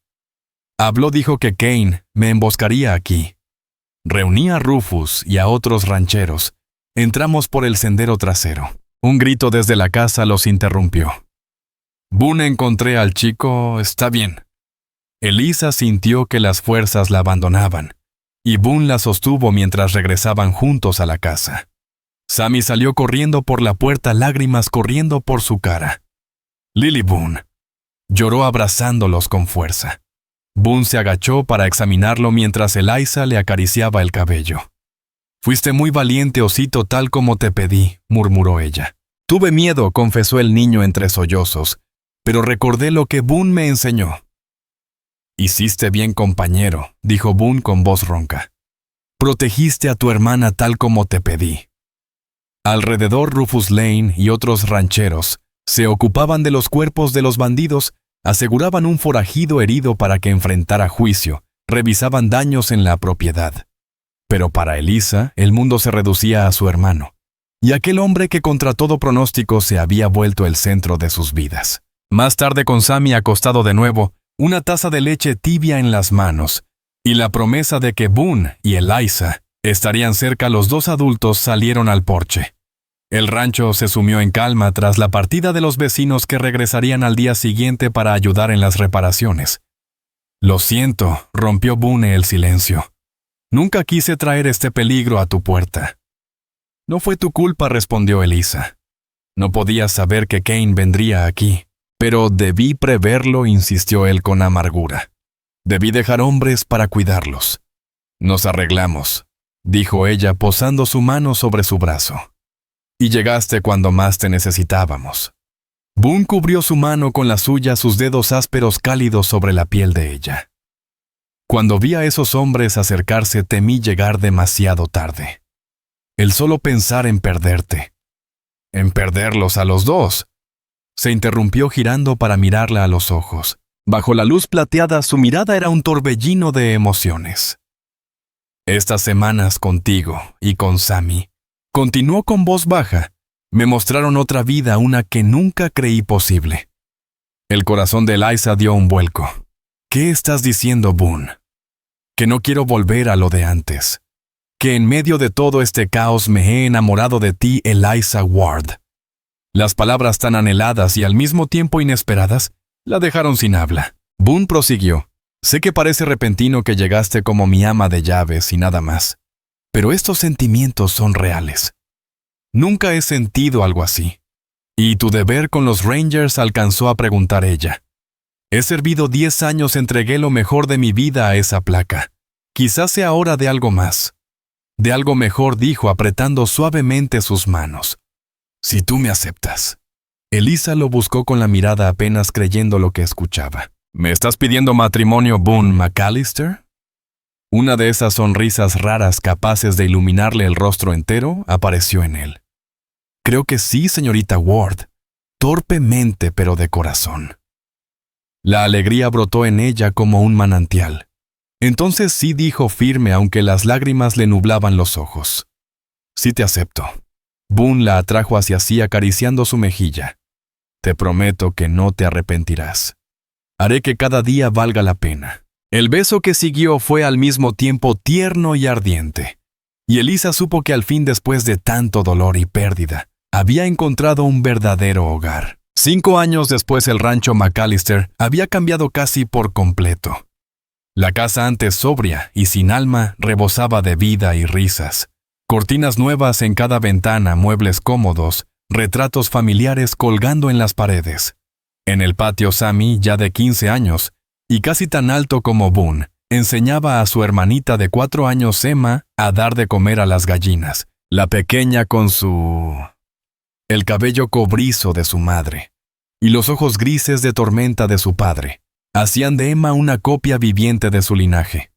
Habló, dijo que Kane me emboscaría aquí. Reuní a Rufus y a otros rancheros. Entramos por el sendero trasero. Un grito desde la casa los interrumpió. «Boone, encontré al chico, está bien». Eliza sintió que las fuerzas la abandonaban, y Boone la sostuvo mientras regresaban juntos a la casa. Sammy salió corriendo por la puerta, lágrimas corriendo por su cara. Lily Boone lloró abrazándolos con fuerza. Boone se agachó para examinarlo mientras Eliza le acariciaba el cabello. «Fuiste muy valiente, osito, tal como te pedí», murmuró ella. «Tuve miedo», confesó el niño entre sollozos, «pero recordé lo que Boone me enseñó». «Hiciste bien, compañero», dijo Boone con voz ronca. «Protegiste a tu hermana tal como te pedí». Alrededor, Rufus Lane y otros rancheros se ocupaban de los cuerpos de los bandidos, aseguraban un forajido herido para que enfrentara juicio, revisaban daños en la propiedad. Pero para Eliza, el mundo se reducía a su hermano, y aquel hombre que contra todo pronóstico se había vuelto el centro de sus vidas. Más tarde, con Sammy acostado de nuevo, una taza de leche tibia en las manos, y la promesa de que Boone y Eliza estarían cerca, los dos adultos salieron al porche. El rancho se sumió en calma tras la partida de los vecinos que regresarían al día siguiente para ayudar en las reparaciones. «Lo siento», rompió Boone el silencio. «Nunca quise traer este peligro a tu puerta». «No fue tu culpa», respondió Eliza. «No podías saber que Kane vendría aquí». «Pero debí preverlo», insistió él con amargura. «Debí dejar hombres para cuidarlos». «Nos arreglamos», dijo ella posando su mano sobre su brazo. «Y llegaste cuando más te necesitábamos». Boone cubrió su mano con la suya, sus dedos ásperos cálidos sobre la piel de ella. Cuando vi a esos hombres acercarse, temí llegar demasiado tarde. El solo pensar en perderte. En perderlos a los dos. Se interrumpió girando para mirarla a los ojos. Bajo la luz plateada, su mirada era un torbellino de emociones. Estas semanas contigo y con Sammy, continuó con voz baja, me mostraron otra vida, una que nunca creí posible. El corazón de Eliza dio un vuelco. ¿Qué estás diciendo, Boone? Que no quiero volver a lo de antes. Que en medio de todo este caos me he enamorado de ti, Eliza Ward. Las palabras tan anheladas y al mismo tiempo inesperadas la dejaron sin habla. Boone prosiguió. Sé que parece repentino que llegaste como mi ama de llaves y nada más, pero estos sentimientos son reales. Nunca he sentido algo así. ¿Y tu deber con los Rangers?, alcanzó a preguntar ella. He servido 10 años, entregué lo mejor de mi vida a esa placa. Quizás sea hora de algo más. De algo mejor, dijo apretando suavemente sus manos. Si tú me aceptas. Eliza lo buscó con la mirada, apenas creyendo lo que escuchaba. ¿Me estás pidiendo matrimonio, Boone McAllister? Una de esas sonrisas raras capaces de iluminarle el rostro entero apareció en él. Creo que sí, señorita Ward. Torpemente, pero de corazón. La alegría brotó en ella como un manantial. Entonces sí, dijo firme, aunque las lágrimas le nublaban los ojos. Sí te acepto. Boone la atrajo hacia sí acariciando su mejilla. Te prometo que no te arrepentirás. Haré que cada día valga la pena. El beso que siguió fue al mismo tiempo tierno y ardiente. Y Eliza supo que al fin, después de tanto dolor y pérdida, había encontrado un verdadero hogar. 5 años después, el rancho McAllister había cambiado casi por completo. La casa, antes sobria y sin alma, rebosaba de vida y risas. Cortinas nuevas en cada ventana, muebles cómodos, retratos familiares colgando en las paredes. En el patio, Sammy, ya de 15 años, y casi tan alto como Boone, enseñaba a su hermanita de 4 años, Emma, a dar de comer a las gallinas, la pequeña con el cabello cobrizo de su madre, y los ojos grises de tormenta de su padre, hacían de Emma una copia viviente de su linaje.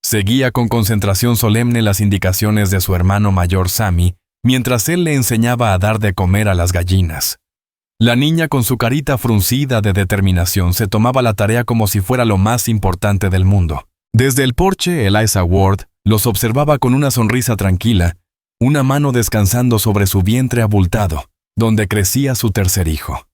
Seguía con concentración solemne las indicaciones de su hermano mayor, Sammy, mientras él le enseñaba a dar de comer a las gallinas. La niña, con su carita fruncida de determinación, se tomaba la tarea como si fuera lo más importante del mundo. Desde el porche, Eliza Ward los observaba con una sonrisa tranquila, una mano descansando sobre su vientre abultado, donde crecía su tercer hijo.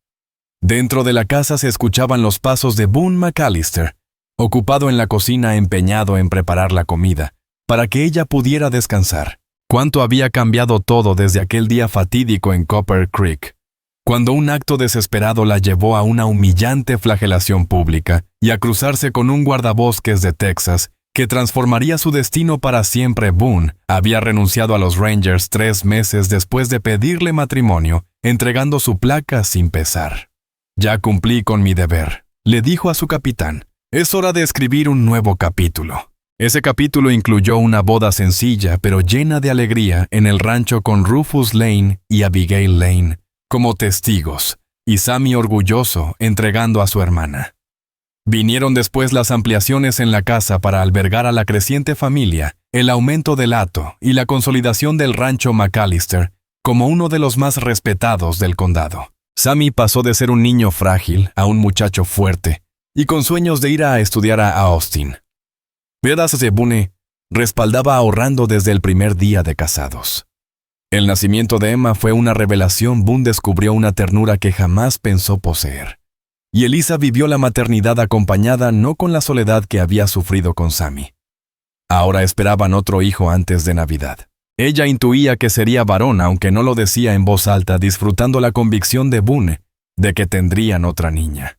Dentro de la casa se escuchaban los pasos de Boone McAllister, ocupado en la cocina, empeñado en preparar la comida, para que ella pudiera descansar. Cuánto había cambiado todo desde aquel día fatídico en Copper Creek, cuando un acto desesperado la llevó a una humillante flagelación pública y a cruzarse con un guardabosques de Texas que transformaría su destino para siempre. Boone había renunciado a los Rangers 3 meses después de pedirle matrimonio, entregando su placa sin pesar. Ya cumplí con mi deber, le dijo a su capitán. Es hora de escribir un nuevo capítulo. Ese capítulo incluyó una boda sencilla pero llena de alegría en el rancho, con Rufus Lane y Abigail Lane como testigos, y Sammy orgulloso entregando a su hermana. Vinieron después las ampliaciones en la casa para albergar a la creciente familia, el aumento del hato y la consolidación del rancho McAllister como uno de los más respetados del condado. Sammy pasó de ser un niño frágil a un muchacho fuerte y con sueños de ir a estudiar a Austin. Pedazos de Boone respaldaba ahorrando desde el primer día de casados. El nacimiento de Emma fue una revelación. Boone descubrió una ternura que jamás pensó poseer. Y Eliza vivió la maternidad acompañada, no con la soledad que había sufrido con Sammy. Ahora esperaban otro hijo antes de Navidad. Ella intuía que sería varón, aunque no lo decía en voz alta, disfrutando la convicción de Boone de que tendrían otra niña.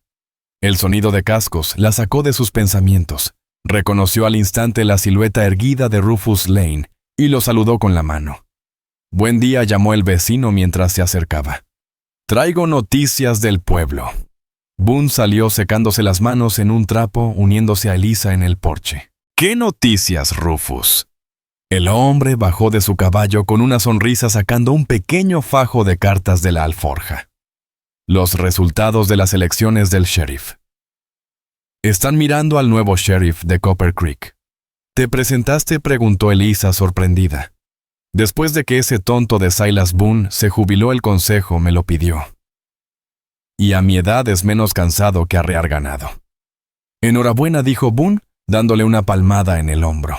El sonido de cascos la sacó de sus pensamientos. Reconoció al instante la silueta erguida de Rufus Lane y lo saludó con la mano. Buen día, llamó el vecino mientras se acercaba. Traigo noticias del pueblo. Boone salió secándose las manos en un trapo, uniéndose a Eliza en el porche. ¿Qué noticias, Rufus? El hombre bajó de su caballo con una sonrisa, sacando un pequeño fajo de cartas de la alforja. Los resultados de las elecciones del sheriff. Están mirando al nuevo sheriff de Copper Creek. ¿Te presentaste?, preguntó Elisa sorprendida. Después de que ese tonto de Silas Boone se jubiló, el consejo me lo pidió. Y a mi edad es menos cansado que arrear ganado. Enhorabuena, dijo Boone, dándole una palmada en el hombro.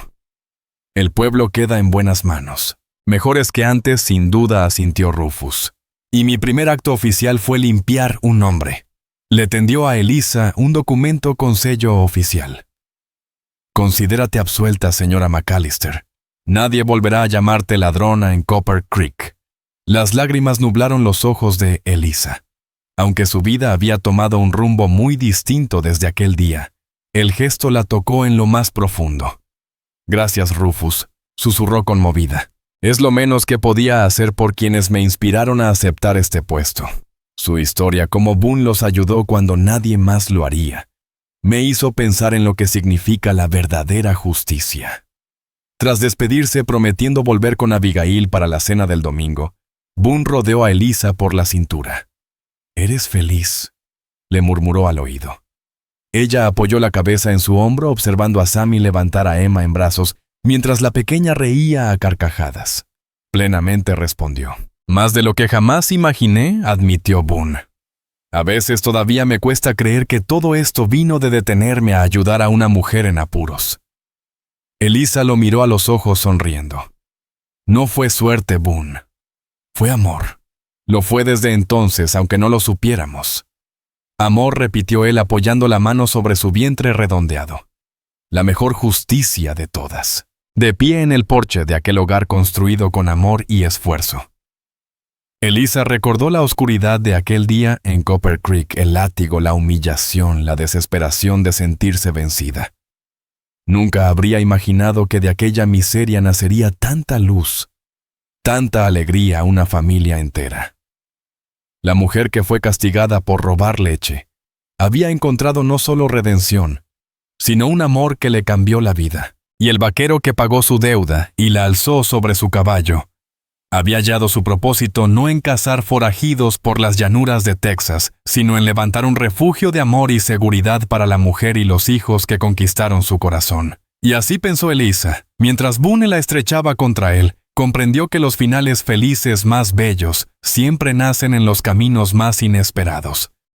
El pueblo queda en buenas manos. Mejores que antes, sin duda, asintió Rufus. Y mi primer acto oficial fue limpiar un nombre. Le tendió a Elisa un documento con sello oficial. Considérate absuelta, señora McAllister. Nadie volverá a llamarte ladrona en Copper Creek. Las lágrimas nublaron los ojos de Elisa. Aunque su vida había tomado un rumbo muy distinto desde aquel día, el gesto la tocó en lo más profundo. Gracias, Rufus, susurró conmovida. Es lo menos que podía hacer por quienes me inspiraron a aceptar este puesto. Su historia, como Boone los ayudó cuando nadie más lo haría, me hizo pensar en lo que significa la verdadera justicia. Tras despedirse prometiendo volver con Abigail para la cena del domingo, Boone rodeó a Elisa por la cintura. «¿Eres feliz?», le murmuró al oído. Ella apoyó la cabeza en su hombro observando a Sammy levantar a Emma en brazos mientras la pequeña reía a carcajadas. Plenamente respondió. «Más de lo que jamás imaginé», admitió Boone. «A veces todavía me cuesta creer que todo esto vino de detenerme a ayudar a una mujer en apuros». Elisa lo miró a los ojos sonriendo. «No fue suerte, Boone. Fue amor. Lo fue desde entonces, aunque no lo supiéramos». «Amor», repitió él apoyando la mano sobre su vientre redondeado. «La mejor justicia de todas». De pie en el porche de aquel hogar construido con amor y esfuerzo. Elisa recordó la oscuridad de aquel día en Copper Creek, el látigo, la humillación, la desesperación de sentirse vencida. Nunca habría imaginado que de aquella miseria nacería tanta luz, tanta alegría a una familia entera. La mujer que fue castigada por robar leche había encontrado no solo redención, sino un amor que le cambió la vida. Y el vaquero que pagó su deuda y la alzó sobre su caballo había hallado su propósito no en cazar forajidos por las llanuras de Texas, sino en levantar un refugio de amor y seguridad para la mujer y los hijos que conquistaron su corazón. Y así pensó Elisa. Mientras Boone la estrechaba contra él, comprendió que los finales felices más bellos siempre nacen en los caminos más inesperados.